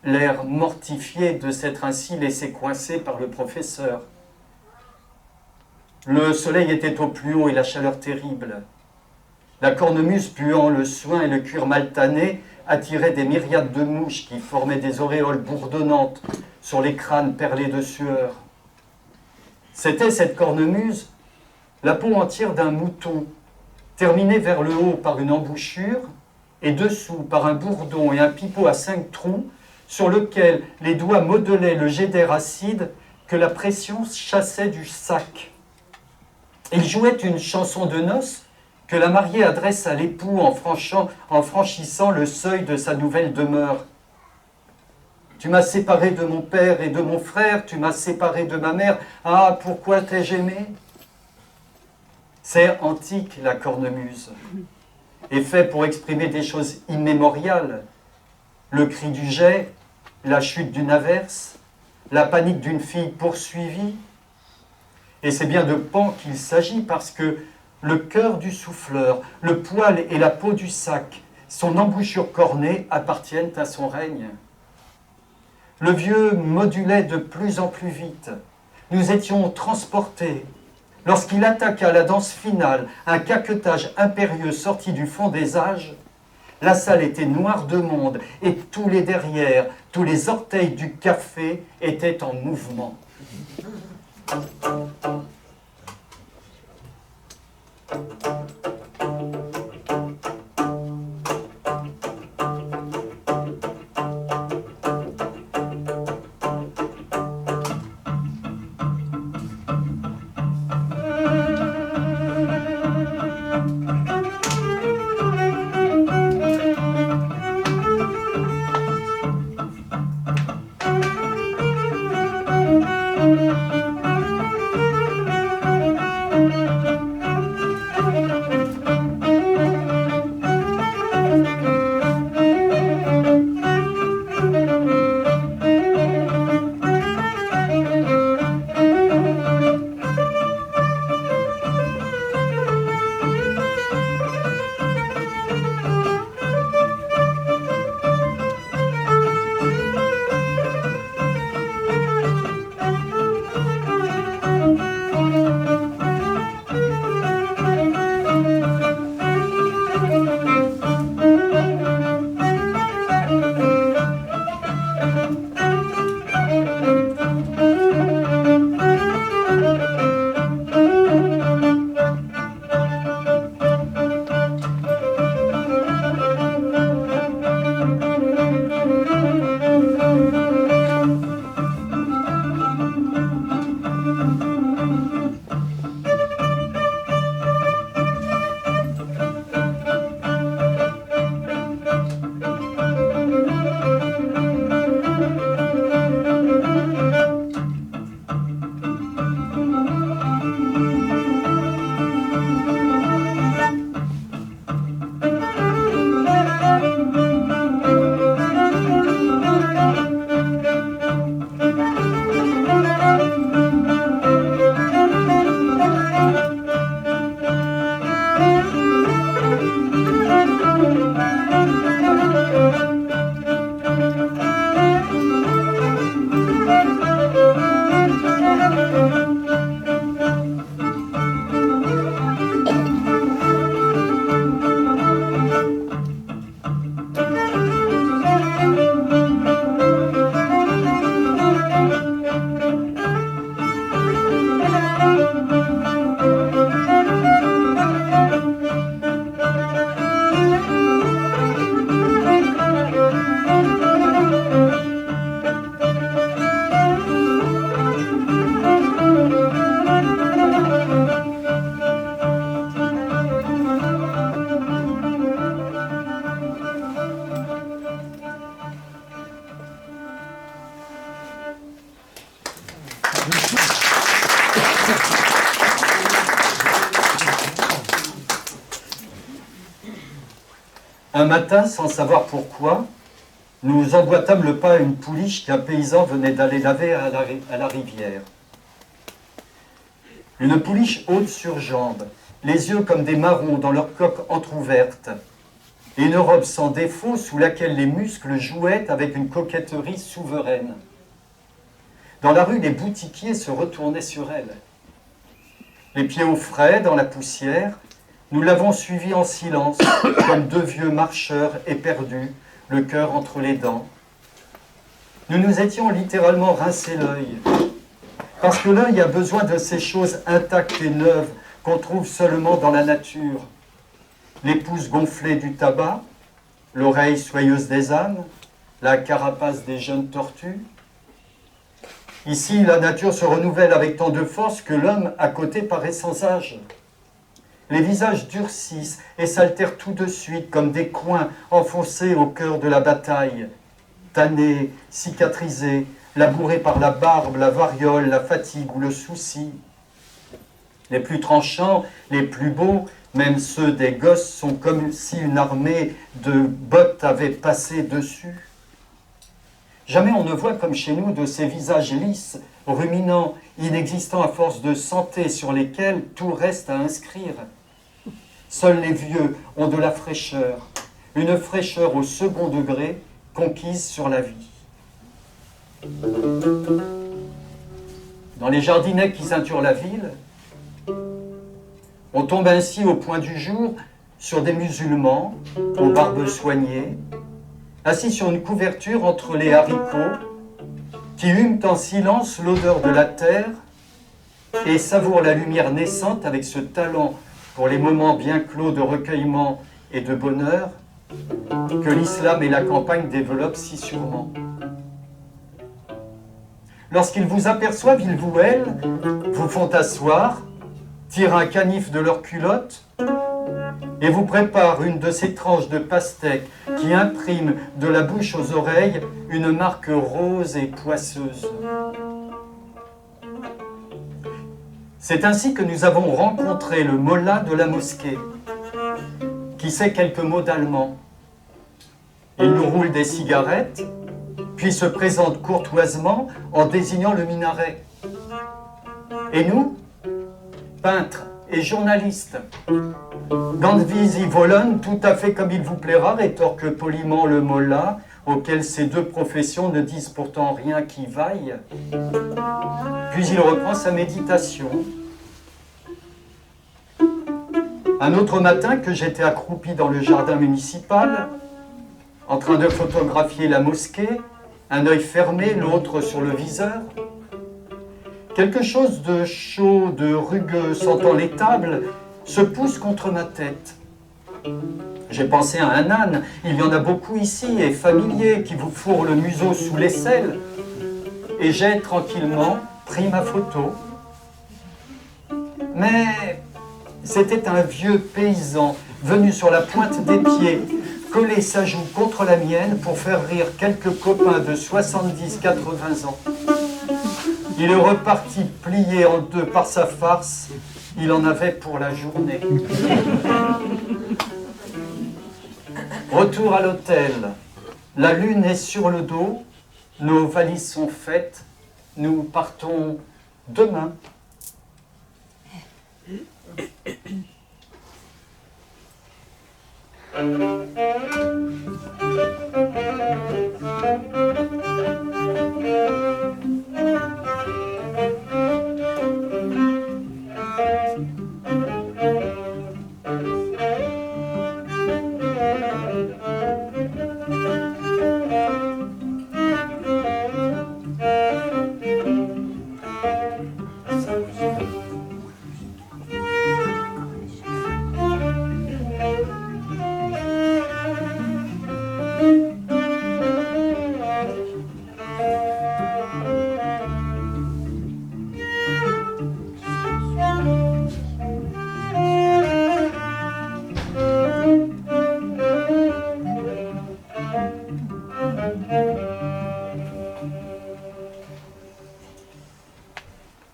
l'air mortifié de s'être ainsi laissé coincer par le professeur. Le soleil était au plus haut et la chaleur terrible. La cornemuse puant le suin et le cuir maltané attirait des myriades de mouches qui formaient des auréoles bourdonnantes sur les crânes perlés de sueur. C'était cette cornemuse, la peau entière d'un mouton, terminée vers le haut par une embouchure et dessous par un bourdon et un pipeau à 5 trous sur lequel les doigts modelaient le jet d'air acide que la pression chassait du sac. Il jouait une chanson de noces que la mariée adresse à l'époux en franchissant le seuil de sa nouvelle demeure. Tu m'as séparé de mon père et de mon frère, tu m'as séparé de ma mère. Ah, pourquoi t'ai-je aimé? C'est antique, la cornemuse, et fait pour exprimer des choses immémoriales. Le cri du jet, la chute d'une averse, la panique d'une fille poursuivie. Et c'est bien de Pan qu'il s'agit, parce que le cœur du souffleur, le poil et la peau du sac, son embouchure cornée appartiennent à son règne. Le vieux modulait de plus en plus vite. Nous étions transportés. Lorsqu'il attaqua la danse finale, un caquetage impérieux sorti du fond des âges, la salle était noire de monde et tous les derrières, tous les orteils du café étaient en mouvement. Un matin, sans savoir pourquoi, nous emboîtâmes le pas à une pouliche qu'un paysan venait d'aller laver à la rivière. Une pouliche haute sur jambes, les yeux comme des marrons dans leur coque entr'ouverte, et une robe sans défaut sous laquelle les muscles jouaient avec une coquetterie souveraine. Dans la rue, les boutiquiers se retournaient sur elle. Les pieds au frais, dans la poussière, nous l'avons suivie en silence, comme deux vieux marcheurs éperdus, le cœur entre les dents. Nous nous étions littéralement rincé l'œil, parce que l'œil a besoin de ces choses intactes et neuves qu'on trouve seulement dans la nature. Les pouces gonflés du tabac, l'oreille soyeuse des ânes, la carapace des jeunes tortues. Ici, la nature se renouvelle avec tant de force que l'homme à côté paraît sans âge. Les visages durcissent et s'altèrent tout de suite comme des coins enfoncés au cœur de la bataille, tannés, cicatrisés, labourés par la barbe, la variole, la fatigue ou le souci. Les plus tranchants, les plus beaux, même ceux des gosses, sont comme si une armée de bottes avait passé dessus. Jamais on ne voit comme chez nous de ces visages lisses, ruminants, inexistants à force de santé sur lesquels tout reste à inscrire. Seuls les vieux ont de la fraîcheur, une fraîcheur au second degré conquise sur la vie. Dans les jardinets qui ceinturent la ville, on tombe ainsi au point du jour sur des musulmans aux barbes soignées, assis sur une couverture entre les haricots, qui hument en silence l'odeur de la terre et savourent la lumière naissante avec ce talent pour les moments bien clos de recueillement et de bonheur que l'islam et la campagne développent si sûrement. Lorsqu'ils vous aperçoivent, ils vous hèlent, vous font asseoir, tirent un canif de leur culotte et vous préparent une de ces tranches de pastèque qui impriment de la bouche aux oreilles une marque rose et poisseuse. C'est ainsi que nous avons rencontré le mollah de la mosquée, qui sait quelques mots d'allemand. Il nous roule des cigarettes, puis se présente courtoisement en désignant le minaret. Et nous, peintres et journalistes, Ganz wie Sie wollen, tout à fait comme il vous plaira, rétorque poliment le mollah, auquel ces deux professions ne disent pourtant rien qui vaille. Puis il reprend sa méditation. Un autre matin que j'étais accroupi dans le jardin municipal, en train de photographier la mosquée, un œil fermé, l'autre sur le viseur, quelque chose de chaud, de rugueux, sentant les tables, se pousse contre ma tête. J'ai pensé à un âne, il y en a beaucoup ici, et familier, qui vous fourre le museau sous l'aisselle. Et j'ai tranquillement pris ma photo. Mais c'était un vieux paysan venu sur la pointe des pieds, coller sa joue contre la mienne pour faire rire quelques copains de 70-80 ans. Il est reparti plié en deux par sa farce. Il en avait pour la journée. Retour à l'hôtel. La lune est sur le dos. Nos valises sont faites. Nous partons demain.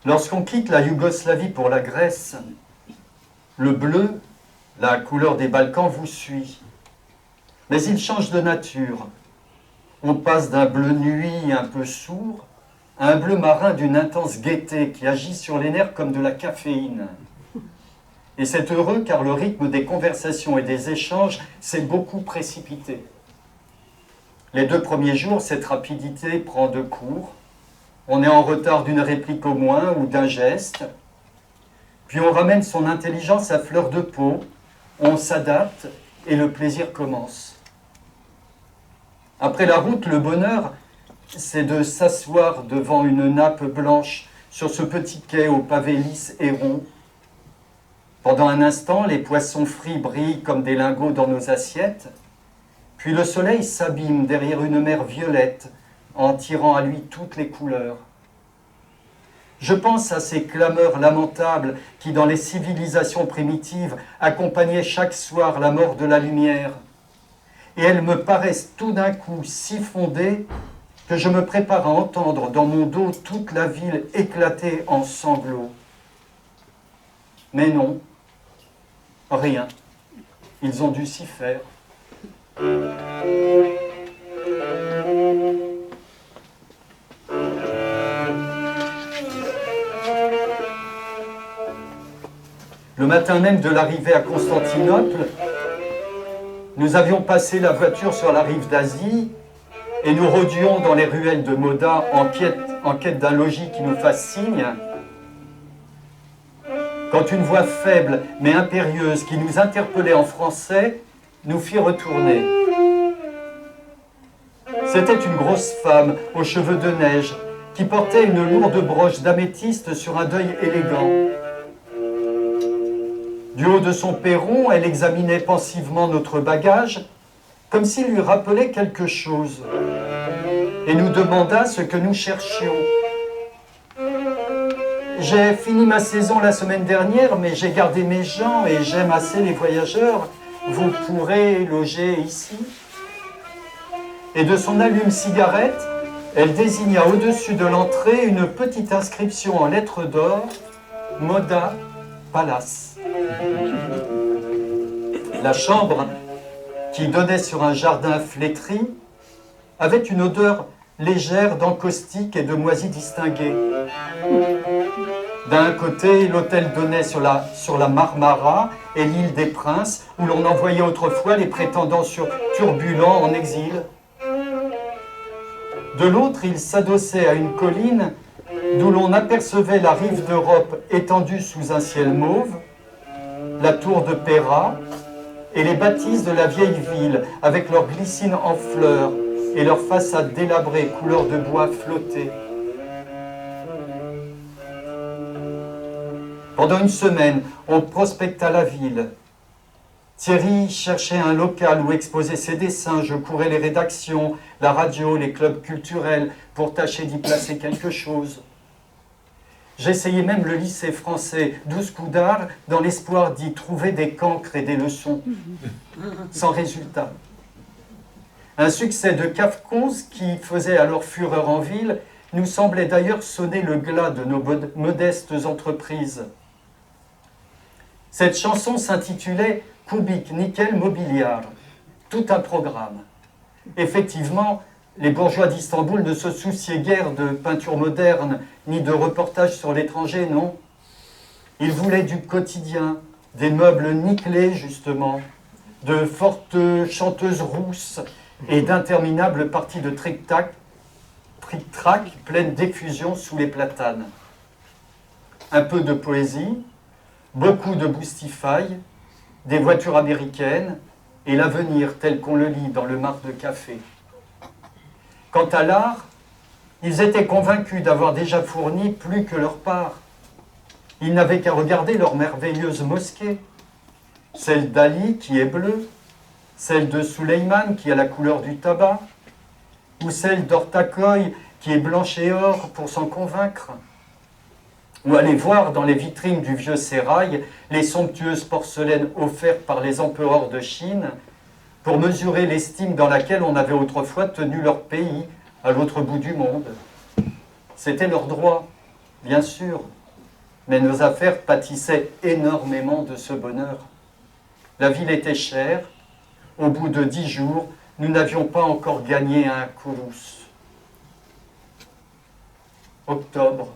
Lorsqu'on quitte la Yougoslavie pour la Grèce, le bleu, la couleur des Balkans, vous suit. Mais il change de nature. On passe d'un bleu nuit un peu sourd à un bleu marin d'une intense gaieté qui agit sur les nerfs comme de la caféine. Et c'est heureux car le rythme des conversations et des échanges s'est beaucoup précipité. Les 2 premiers jours, cette rapidité prend de court. On est en retard d'une réplique au moins ou d'un geste. Puis on ramène son intelligence à fleur de peau, on s'adapte et le plaisir commence. Après la route, le bonheur, c'est de s'asseoir devant une nappe blanche sur ce petit quai au pavé lisse et rond. Pendant un instant, les poissons frits brillent comme des lingots dans nos assiettes, puis le soleil s'abîme derrière une mer violette en tirant à lui toutes les couleurs. Je pense à ces clameurs lamentables qui, dans les civilisations primitives, accompagnaient chaque soir la mort de la lumière. Et elles me paraissent tout d'un coup si fondées que je me prépare à entendre dans mon dos toute la ville éclater en sanglots. Mais non, rien. Ils ont dû s'y faire. Le matin même de l'arrivée à Constantinople, nous avions passé la voiture sur la rive d'Asie et nous rôdions dans les ruelles de Moda en quête d'un logis qui nous fasse signe, quand une voix faible mais impérieuse qui nous interpellait en français nous fit retourner. C'était une grosse femme aux cheveux de neige qui portait une lourde broche d'améthyste sur un deuil élégant. Du haut de son perron, elle examinait pensivement notre bagage, comme s'il lui rappelait quelque chose, et nous demanda ce que nous cherchions. J'ai fini ma saison la semaine dernière, mais j'ai gardé mes gens et j'aime assez les voyageurs. Vous pourrez loger ici. Et de son allume-cigarette, elle désigna au-dessus de l'entrée une petite inscription en lettres d'or, Moda Palace. La chambre, qui donnait sur un jardin flétri, avait une odeur légère d'encaustique et de moisie distinguée. D'un côté, l'hôtel donnait sur la Marmara et l'île des Princes, où l'on envoyait autrefois les prétendants turbulents en exil. De l'autre, il s'adossait à une colline d'où l'on apercevait la rive d'Europe étendue sous un ciel mauve, la tour de Péra et les bâtisses de la vieille ville avec leurs glycines en fleurs et leurs façades délabrées couleur de bois flotté. Pendant une semaine, on prospecta la ville. Thierry cherchait un local où exposer ses dessins, je courais les rédactions, la radio, les clubs culturels pour tâcher d'y placer quelque chose. J'essayais même le lycée français d'Ouscoudar dans l'espoir d'y trouver des cancres et des leçons. Sans résultat. Un succès de Kafkons qui faisait alors fureur en ville nous semblait d'ailleurs sonner le glas de nos modestes entreprises. Cette chanson s'intitulait « Kubik Nickel Mobiliar », tout un programme. Effectivement, les bourgeois d'Istanbul ne se souciaient guère de peinture moderne, ni de reportages sur l'étranger, non. Ils voulaient du quotidien, des meubles nickelés, justement, de fortes chanteuses rousses et d'interminables parties de tric-trac pleines d'effusion sous les platanes. Un peu de poésie, beaucoup de boostify, des voitures américaines et l'avenir tel qu'on le lit dans le marc de café. Quant à l'art, ils étaient convaincus d'avoir déjà fourni plus que leur part. Ils n'avaient qu'à regarder leur merveilleuse mosquée, celle d'Ali qui est bleue, celle de Suleiman qui a la couleur du tabac, ou celle d'Ortaköy qui est blanche et or pour s'en convaincre. Ou aller voir dans les vitrines du vieux sérail les somptueuses porcelaines offertes par les empereurs de Chine pour mesurer l'estime dans laquelle on avait autrefois tenu leur pays à l'autre bout du monde. C'était leur droit. bien sûr, mais nos affaires pâtissaient énormément de ce bonheur. La ville était chère. Au bout de 10 jours, nous n'avions pas encore gagné un Kourous. Octobre.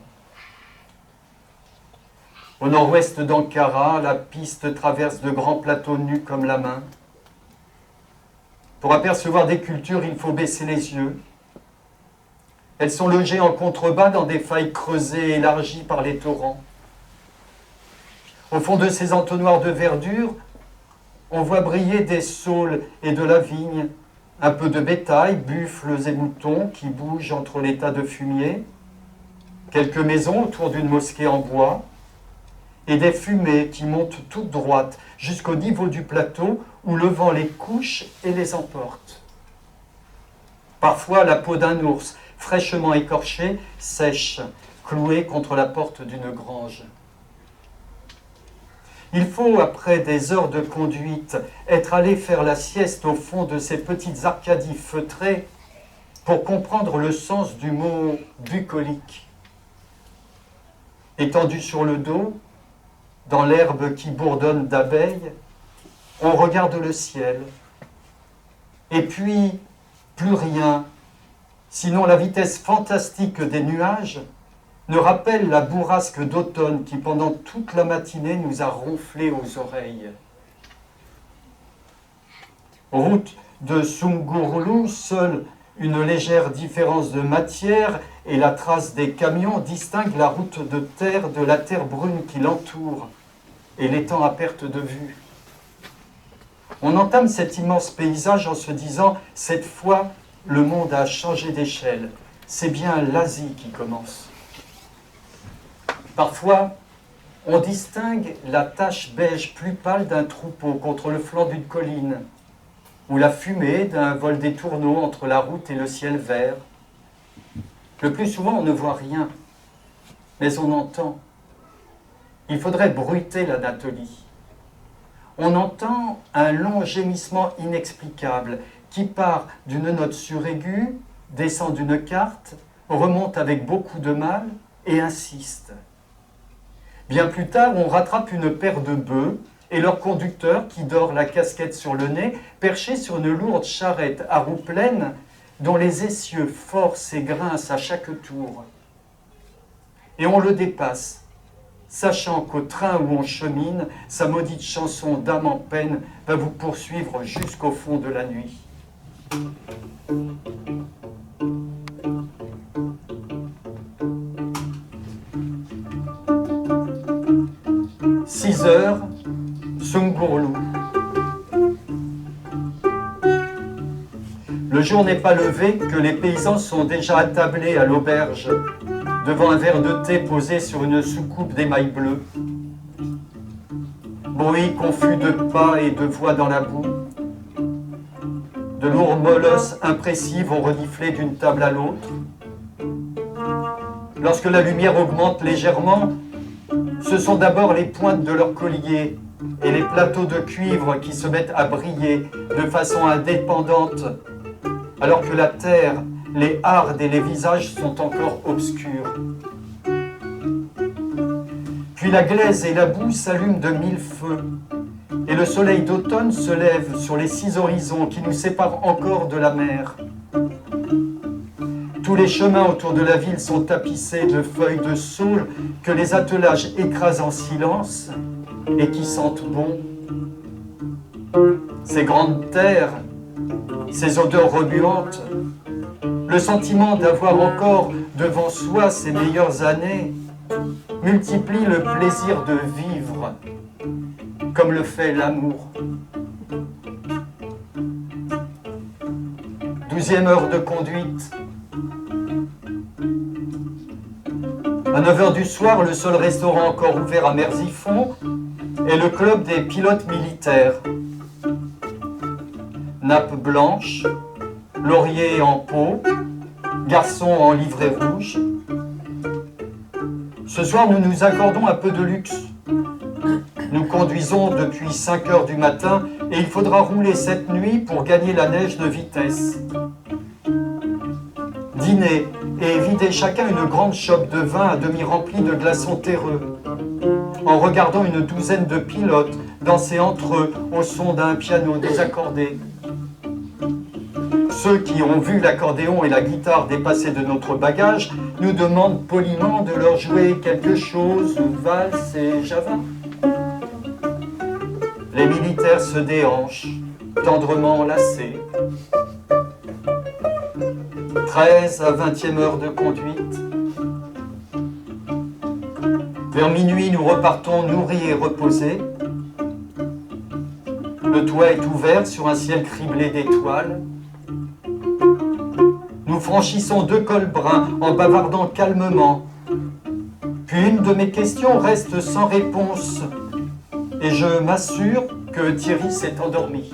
Au nord-ouest d'Ankara, la piste traverse de grands plateaux nus comme la main. Pour apercevoir des cultures, il faut baisser les yeux. Elles sont logées en contrebas dans des failles creusées et élargies par les torrents. Au fond de ces entonnoirs de verdure, on voit briller des saules et de la vigne, un peu de bétail, buffles et moutons qui bougent entre les tas de fumier, quelques maisons autour d'une mosquée en bois, et des fumées qui montent toutes droites jusqu'au niveau du plateau où le vent les couche et les emporte. Parfois, la peau d'un ours, fraîchement écorchée, sèche, clouée contre la porte d'une grange. Il faut, après des heures de conduite, être allé faire la sieste au fond de ces petites arcadies feutrées pour comprendre le sens du mot bucolique. Étendu sur le dos, dans l'herbe qui bourdonne d'abeilles, on regarde le ciel. Et puis, plus rien, sinon la vitesse fantastique des nuages, ne rappelle la bourrasque d'automne qui, pendant toute la matinée, nous a ronflé aux oreilles. Route de Sungurlu, seule une légère différence de matière et la trace des camions distinguent la route de terre de la terre brune qui l'entoure et l'étend à perte de vue. On entame cet immense paysage en se disant « Cette fois, le monde a changé d'échelle. C'est bien l'Asie qui commence. » Parfois, on distingue la tache beige plus pâle d'un troupeau contre le flanc d'une colline, ou la fumée d'un vol des tourneaux entre la route et le ciel vert. Le plus souvent, on ne voit rien, mais on entend. Il faudrait bruiter l'Anatolie. On entend un long gémissement inexplicable qui part d'une note suraiguë, descend d'une quarte, remonte avec beaucoup de mal et insiste. Bien plus tard, on rattrape une paire de bœufs et leur conducteur qui dort la casquette sur le nez, perché sur une lourde charrette à roues pleines dont les essieux forcent et grincent à chaque tour. Et on le dépasse, sachant qu'au train où on chemine, sa maudite chanson d'âme en peine va vous poursuivre jusqu'au fond de la nuit. 6 heures, Sungurlu. Le jour n'est pas levé que les paysans sont déjà attablés à l'auberge, devant un verre de thé posé sur une soucoupe d'émail bleu. Bruit confus de pas et de voix dans la boue. De lourds molosses impressives ont reniflé d'une table à l'autre. Lorsque la lumière augmente légèrement, ce sont d'abord les pointes de leurs colliers et les plateaux de cuivre qui se mettent à briller de façon indépendante, alors que la terre, les hardes et les visages sont encore obscurs. Puis la glaise et la boue s'allument de 1000 feux, et le soleil d'automne se lève sur les 6 horizons qui nous séparent encore de la mer. Tous les chemins autour de la ville sont tapissés de feuilles de saule que les attelages écrasent en silence et qui sentent bon. Ces grandes terres, ces odeurs remuantes, le sentiment d'avoir encore devant soi ses meilleures années multiplient le plaisir de vivre, comme le fait l'amour. 12e heure de conduite. À 9 h du soir, le seul restaurant encore ouvert à Mersifon est le club des pilotes militaires. Nappe blanche, laurier en pot, garçon en livrée rouge. Ce soir, nous nous accordons un peu de luxe. Nous conduisons depuis 5 h du matin et il faudra rouler cette nuit pour gagner la neige de vitesse. dîner et vider chacun une grande chope de vin à demi remplie de glaçons terreux, en regardant une douzaine de pilotes danser entre eux au son d'un piano désaccordé. Ceux qui ont vu l'accordéon et la guitare dépasser de notre bagage nous demandent poliment de leur jouer quelque chose, valse et java. Les militaires se déhanchent, tendrement enlacés. 13 à 20e heure de conduite. Vers minuit, nous repartons nourris et reposés. Le toit est ouvert sur un ciel criblé d'étoiles. Nous franchissons 2 cols bruns en bavardant calmement. Puis une de mes questions reste sans réponse et je m'assure que Thierry s'est endormi.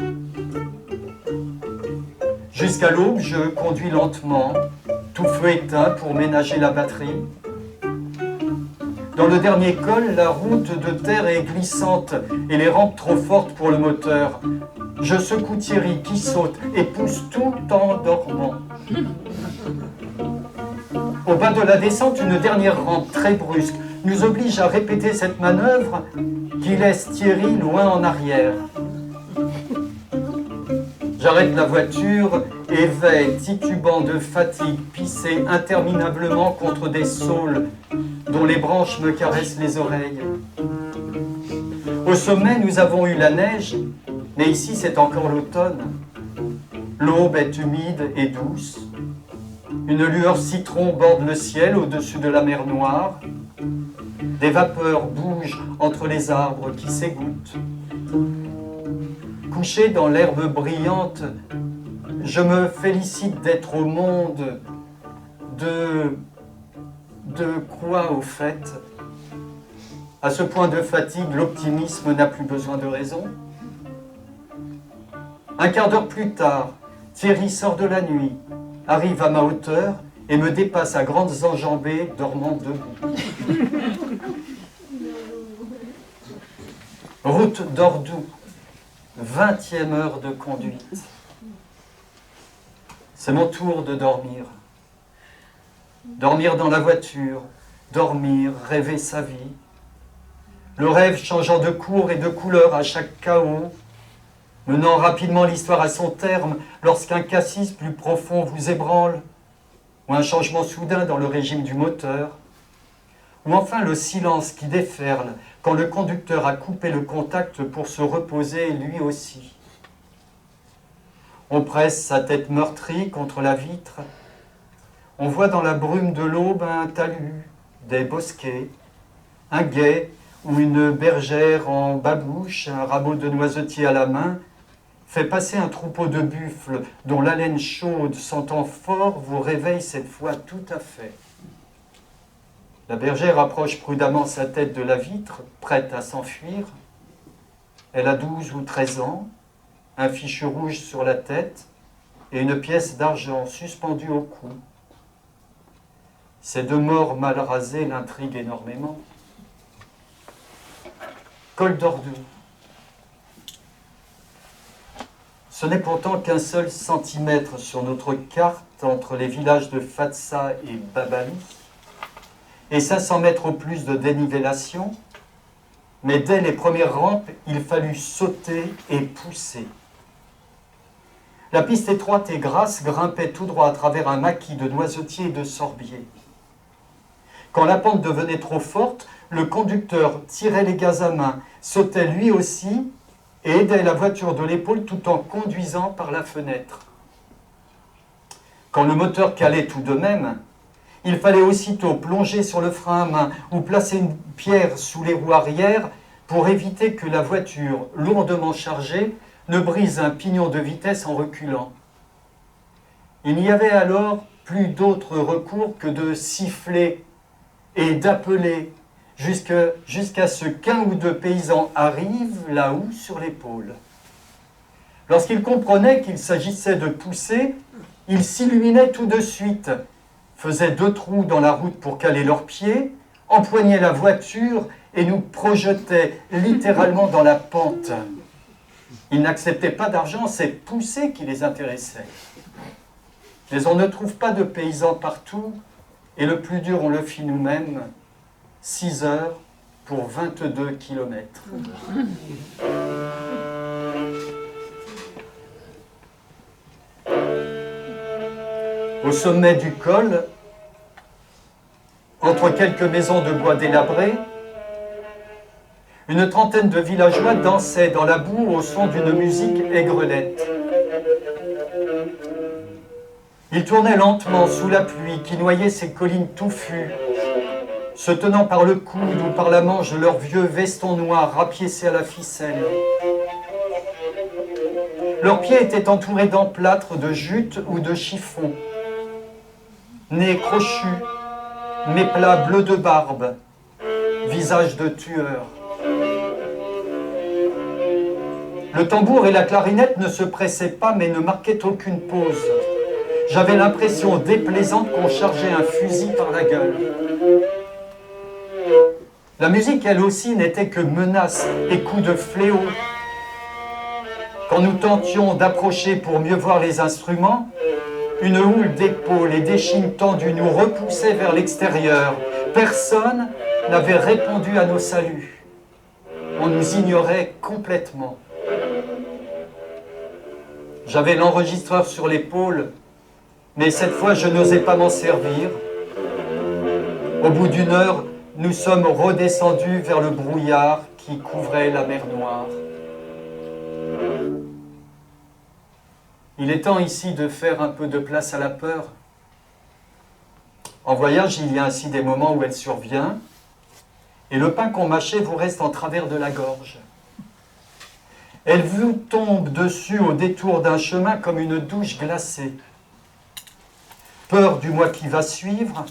Jusqu'à l'aube, je conduis lentement, tout feu éteint pour ménager la batterie. Dans le dernier col, la route de terre est glissante et les rampes trop fortes pour le moteur. Je secoue Thierry qui saute et pousse tout en dormant. Au bas de la descente, une dernière rampe très brusque nous oblige à répéter cette manœuvre qui laisse Thierry loin en arrière. J'arrête la voiture et vais, titubant de fatigue, pisser interminablement contre des saules dont les branches me caressent les oreilles. Au sommet, nous avons eu la neige, mais ici c'est encore l'automne. L'aube est humide et douce. Une lueur citron borde le ciel au-dessus de la mer Noire. Des vapeurs bougent entre les arbres qui s'égouttent. Couché dans l'herbe brillante, je me félicite d'être au monde. De quoi, au fait? À ce point de fatigue, l'optimisme n'a plus besoin de raison. Un quart d'heure plus tard, Thierry sort de la nuit, arrive à ma hauteur et me dépasse à grandes enjambées, dormant debout. Route d'Ordoux, 20e heure de conduite. C'est mon tour de dormir. Dormir dans la voiture, dormir, rêver sa vie. Le rêve changeant de cours et de couleur à chaque chaos, menant rapidement l'histoire à son terme lorsqu'un cassis plus profond vous ébranle, ou un changement soudain dans le régime du moteur, ou enfin le silence qui déferle quand le conducteur a coupé le contact pour se reposer lui aussi. On presse sa tête meurtrie contre la vitre. On voit dans la brume de l'aube un talus, des bosquets, un gué ou une bergère en babouche, un rameau de noisetier à la main, fait passer un troupeau de buffles dont l'haleine chaude, sentant fort, vous réveille cette fois tout à fait. La bergère approche prudemment sa tête de la vitre, prête à s'enfuir. Elle a 12 ou 13 ans, un fichu rouge sur la tête et une pièce d'argent suspendue au cou. Ces 2 morts mal rasés l'intriguent énormément. Col d'Ordoux. Ce n'est pourtant qu'un seul centimètre sur notre carte entre les villages de Fatsa et Babali, et 500 mètres au plus de dénivellation, mais dès les premières rampes, il fallut sauter et pousser. La piste étroite et grasse grimpait tout droit à travers un maquis de noisetiers et de sorbiers. Quand la pente devenait trop forte, le conducteur tirait les gaz à main, sautait lui aussi et aidait la voiture de l'épaule tout en conduisant par la fenêtre. Quand le moteur calait tout de même, il fallait aussitôt plonger sur le frein à main ou placer une pierre sous les roues arrière pour éviter que la voiture, lourdement chargée, ne brise un pignon de vitesse en reculant. Il n'y avait alors plus d'autre recours que de siffler et d'appeler jusqu'à ce qu'un ou 2 paysans arrivent la houe sur l'épaule. Lorsqu'ils comprenaient qu'il s'agissait de pousser, ils s'illuminaient tout de suite, faisaient 2 trous dans la route pour caler leurs pieds, empoignaient la voiture et nous projetaient littéralement dans la pente. Ils n'acceptaient pas d'argent, c'est pousser qui les intéressait. Mais on ne trouve pas de paysans partout, et le plus dur, on le fit nous-mêmes, 6 heures pour 22 kilomètres. Au sommet du col, entre quelques maisons de bois délabrées, une trentaine de villageois dansaient dans la boue au son d'une musique aigrelette. Ils tournaient lentement sous la pluie qui noyait ces collines touffues, se tenant par le coude ou par la manche de leurs vieux vestons noirs rapiécés à la ficelle. Leurs pieds étaient entourés d'emplâtres, de jute ou de chiffons. Nez crochus, méplats bleus de barbe, visage de tueur. Le tambour et la clarinette ne se pressaient pas mais ne marquaient aucune pause. J'avais l'impression déplaisante qu'on chargeait un fusil par la gueule. La musique, elle aussi, n'était que menaces et coups de fléau. Quand nous tentions d'approcher pour mieux voir les instruments, une houle d'épaules et d'échines tendues nous repoussait vers l'extérieur. Personne n'avait répondu à nos saluts. On nous ignorait complètement. J'avais l'enregistreur sur l'épaule, mais cette fois je n'osais pas m'en servir. Au bout d'une heure, nous sommes redescendus vers le brouillard qui couvrait la mer Noire. Il est temps ici de faire un peu de place à la peur. En voyage, il y a ainsi des moments où elle survient, et le pain qu'on mâchait vous reste en travers de la gorge. Elle vous tombe dessus au détour d'un chemin comme une douche glacée. Peur du mois qui va suivre,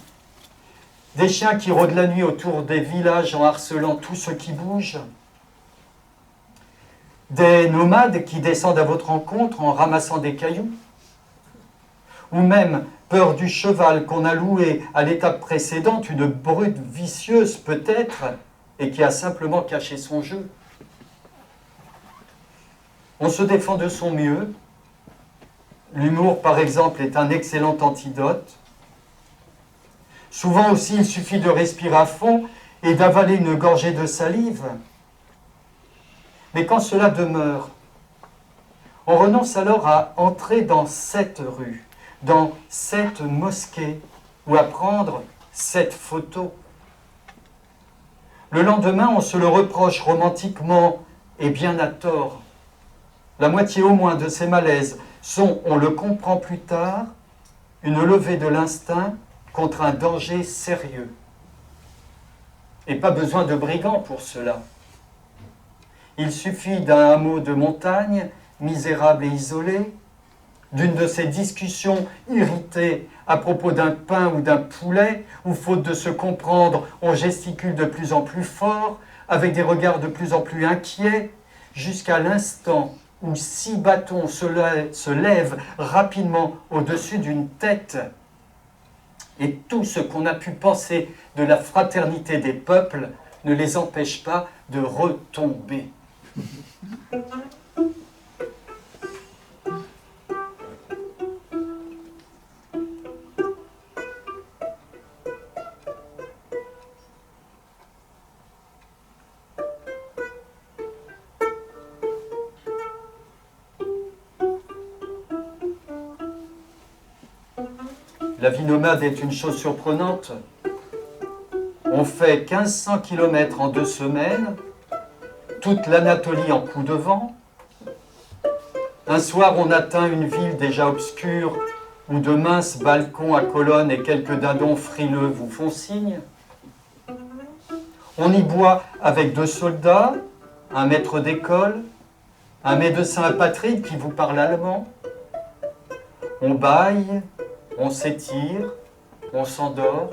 des chiens qui rôdent la nuit autour des villages en harcelant tout ce qui bouge, des nomades qui descendent à votre rencontre en ramassant des cailloux, ou même peur du cheval qu'on a loué à l'étape précédente, une brute vicieuse peut-être, et qui a simplement caché son jeu. On se défend de son mieux. L'humour, par exemple, est un excellent antidote. Souvent aussi, il suffit de respirer à fond et d'avaler une gorgée de salive. Mais quand cela demeure, on renonce alors à entrer dans cette rue, dans cette mosquée, ou à prendre cette photo. Le lendemain, on se le reproche romantiquement, et bien à tort. La moitié au moins de ces malaises sont, on le comprend plus tard, une levée de l'instinct contre un danger sérieux. Et pas besoin de brigands pour cela. Il suffit d'un hameau de montagne, misérable et isolé, d'une de ces discussions irritées à propos d'un pain ou d'un poulet, où, faute de se comprendre, on gesticule de plus en plus fort, avec des regards de plus en plus inquiets, jusqu'à l'instant où 6 bâtons se lèvent rapidement au-dessus d'une tête. Et tout ce qu'on a pu penser de la fraternité des peuples ne les empêche pas de retomber. La vie nomade est une chose surprenante. On fait 1500 km en 2 semaines, toute l'Anatolie en coup de vent. Un soir, on atteint une ville déjà obscure, où de minces balcons à colonnes et quelques dindons frileux vous font signe. On y boit avec 2 soldats, un maître d'école, un médecin apatride qui vous parle allemand. On bâille, on s'étire, on s'endort.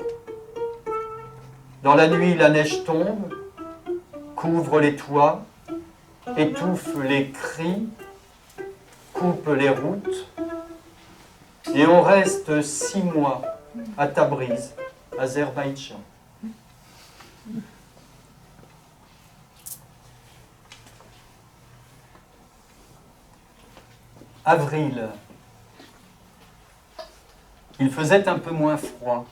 Dans la nuit, la neige tombe, couvre les toits, étouffe les cris, coupe les routes. Et on reste 6 mois à Tabriz, Azerbaïdjan. Avril. il faisait un peu moins froid.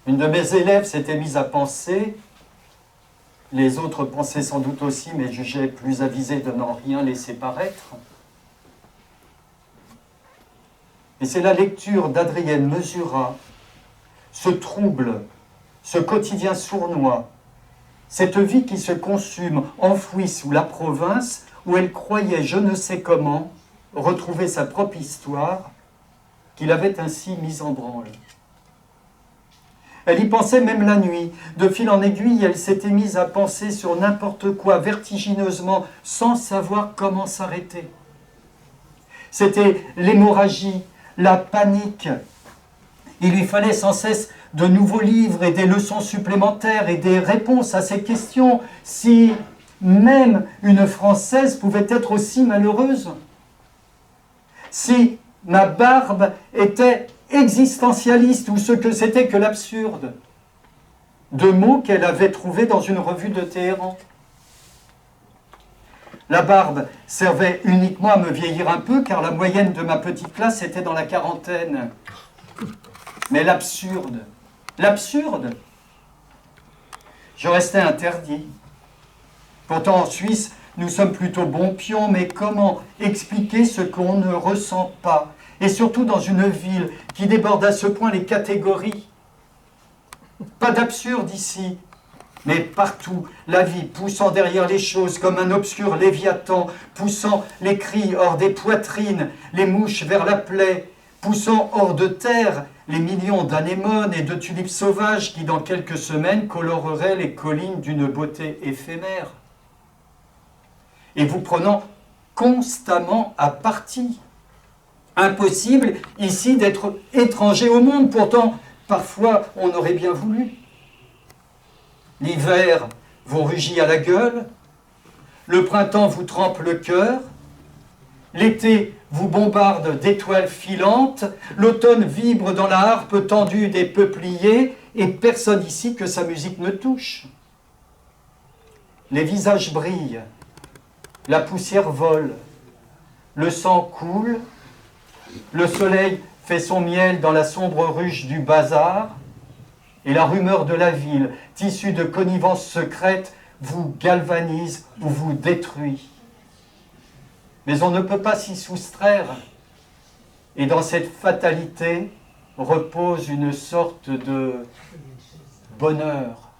Une de mes élèves s'était mise à penser, les autres pensaient sans doute aussi, mais jugeaient plus avisés de n'en rien laisser paraître. Et c'est la lecture d'Adrienne Mesurat, ce trouble, ce quotidien sournois, cette vie qui se consume, enfouie sous la province, où elle croyait, je ne sais comment, retrouver sa propre histoire, qu'il avait ainsi mise en branle. Elle y pensait même la nuit. De fil en aiguille, elle s'était mise à penser sur n'importe quoi, vertigineusement, sans savoir comment s'arrêter. C'était l'hémorragie, la panique. Il lui fallait sans cesse de nouveaux livres et des leçons supplémentaires et des réponses à ces questions. Si même une Française pouvait être aussi malheureuse, si ma barbe était existentialiste ou ce que c'était que l'absurde, deux mots qu'elle avait trouvés dans une revue de Téhéran. La barbe servait uniquement à me vieillir un peu, car la moyenne de ma petite classe était dans la quarantaine. Mais l'absurde, je restais interdit. Pourtant, en Suisse, nous sommes plutôt bons pions, mais comment expliquer ce qu'on ne ressent pas? Et surtout dans une ville qui déborde à ce point les catégories. Pas d'absurde ici, mais partout, la vie poussant derrière les choses comme un obscur léviathan, poussant les cris hors des poitrines, les mouches vers la plaie, poussant hors de terre les millions d'anémones et de tulipes sauvages qui, dans quelques semaines, coloreraient les collines d'une beauté éphémère. Et vous prenant constamment à partie. Impossible ici d'être étranger au monde, pourtant parfois on aurait bien voulu. L'hiver vous rugit à la gueule, le printemps vous trempe le cœur, l'été vous bombarde d'étoiles filantes, l'automne vibre dans la harpe tendue des peupliers, et personne ici que sa musique ne touche. Les visages brillent, la poussière vole, le sang coule, le soleil fait son miel dans la sombre ruche du bazar, et la rumeur de la ville, tissue de connivences secrètes, vous galvanise ou vous détruit. Mais on ne peut pas s'y soustraire, et dans cette fatalité repose une sorte de bonheur.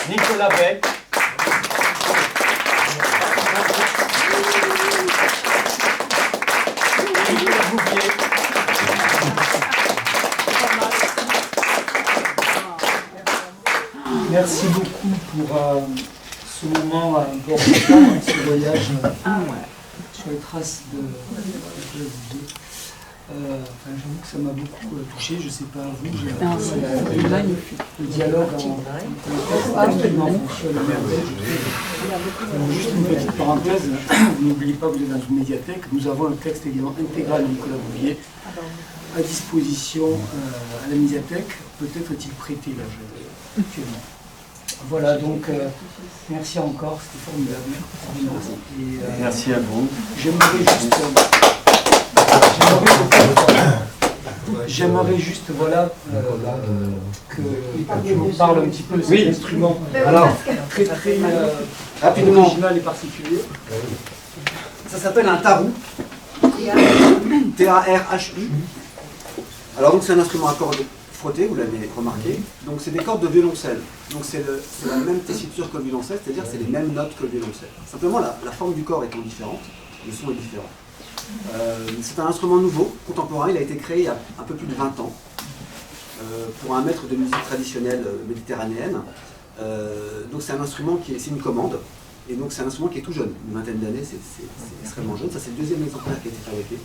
Nicolas Beck. Merci beaucoup pour ce moment important, ce voyage sur les traces de clavier. J'avoue que ça m'a beaucoup touché, je ne sais pas vous, j'ai magnifique. Le dialogue instrument fonctionne juste une petite parenthèse, n'oubliez pas que vous êtes dans une médiathèque, nous avons un texte évidemment intégral de Nicolas Bouvier à disposition à la médiathèque, peut-être est-il prêté là actuellement. Voilà, donc merci encore, c'était formidable. Et, merci à vous. J'aimerais juste, voilà, que tu nous parles un petit peu de cet instrument. Alors, très rapidement, original et particulier. Ça s'appelle un tarou. T-A-R-H-U. Alors donc c'est un instrument à cordes frottées, vous l'avez remarqué. Donc c'est des cordes de violoncelle. Donc c'est la même tessiture que le violoncelle, c'est-à-dire c'est les mêmes notes que le violoncelle. Simplement la forme du corps étant différente, le son est différent. C'est un instrument nouveau, contemporain, il a été créé il y a un peu plus de 20 ans pour un maître de musique traditionnelle méditerranéenne. Donc c'est un instrument c'est une commande, et donc c'est un instrument qui est tout jeune, une vingtaine d'années, c'est extrêmement jeune. Ça c'est le deuxième exemplaire qui a été fabriqué.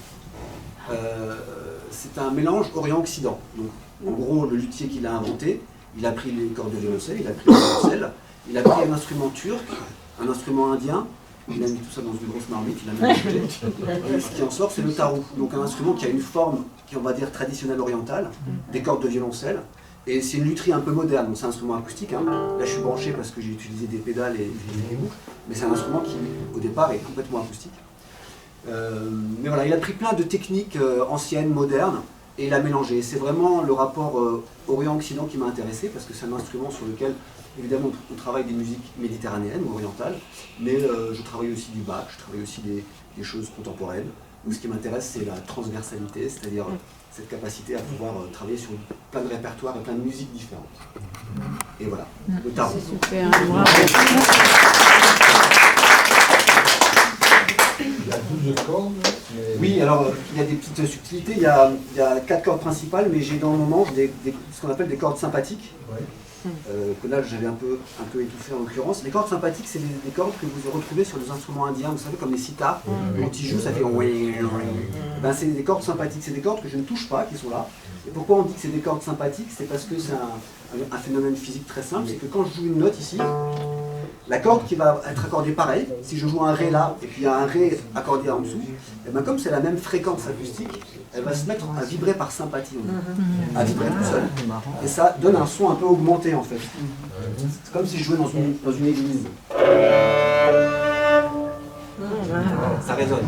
C'est un mélange Orient-Occident. Donc en gros, le luthier qui l'a inventé, il a pris les cordes de violoncelle, il a pris le violoncelle, il a pris un instrument turc, un instrument indien. Il a mis tout ça dans une grosse marmite, il a mélangé. Et ce qui en sort, c'est le tarou. Donc un instrument qui a une forme, qui on va dire traditionnelle orientale, des cordes de violoncelle. Et c'est une lutherie un peu moderne, donc c'est un instrument acoustique. Hein. Là je suis branché parce que j'ai utilisé des pédales et des boucles. Mais c'est un instrument qui, au départ, est complètement acoustique. Mais voilà, il a pris plein de techniques anciennes, modernes, et il a mélangé. C'est vraiment le rapport Orient-Occident qui m'a intéressé, parce que c'est un instrument sur lequel, évidemment, on travaille des musiques méditerranéennes ou orientales, mais je travaille aussi du Bach, je travaille aussi des choses contemporaines. Donc, ce qui m'intéresse, c'est la transversalité, c'est-à-dire cette capacité à pouvoir travailler sur plein de répertoires et plein de musiques différentes. Et voilà, le tarot. C'est super, bravo. Il y a 12 cordes. Oui, alors il y a des petites subtilités, il y a 4 cordes principales, mais j'ai dans mon manche ce qu'on appelle des cordes sympathiques. Ouais. Que là j'avais un peu étouffé en l'occurrence. Les cordes sympathiques, c'est des cordes que vous retrouvez sur des instruments indiens, vous savez, comme les sitars. Quand ils jouent, ça fait ben, c'est des cordes sympathiques, c'est des cordes que je ne touche pas, qui sont là. Et pourquoi on dit que c'est des cordes sympathiques? C'est parce que c'est un phénomène physique très simple, c'est que quand je joue une note ici, la corde qui va être accordée pareil, si je joue un Ré là, et puis il y a un Ré accordé en dessous, et ben comme c'est la même fréquence acoustique, elle va se mettre à vibrer par sympathie, à vibrer tout seul. Et ça donne un son un peu augmenté en fait. C'est comme si je jouais dans une église. Ça résonne.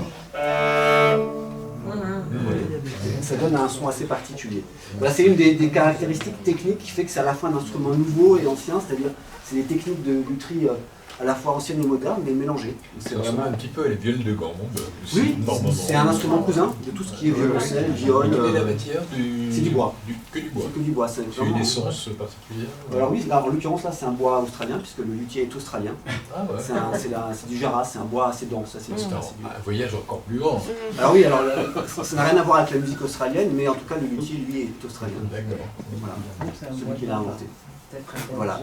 Ça donne un son assez particulier. Voilà, c'est une des caractéristiques techniques qui fait que c'est à la fois un instrument nouveau et ancien, c'est-à-dire c'est des techniques de lutherie à la fois anciennes et modernes, mais mélangées. Ça ressemble un petit peu à les violes de Gormont. Oui, c'est un instrument cousin de tout ce qui est violoncelle, viol. Et la matière c'est du bois. Que du bois. C'est que du bois. C'est une essence particulière. Alors oui, là, en l'occurrence là c'est un bois australien, puisque le luthier est australien. Ah ouais. C'est du Jarrah, c'est un bois assez dense. C'est un voyage encore plus grand. Alors oui, alors ça n'a rien à voir avec la musique australienne, mais en tout cas le luthier lui est australien. D'accord. Voilà, celui qui l'a inventé. Voilà.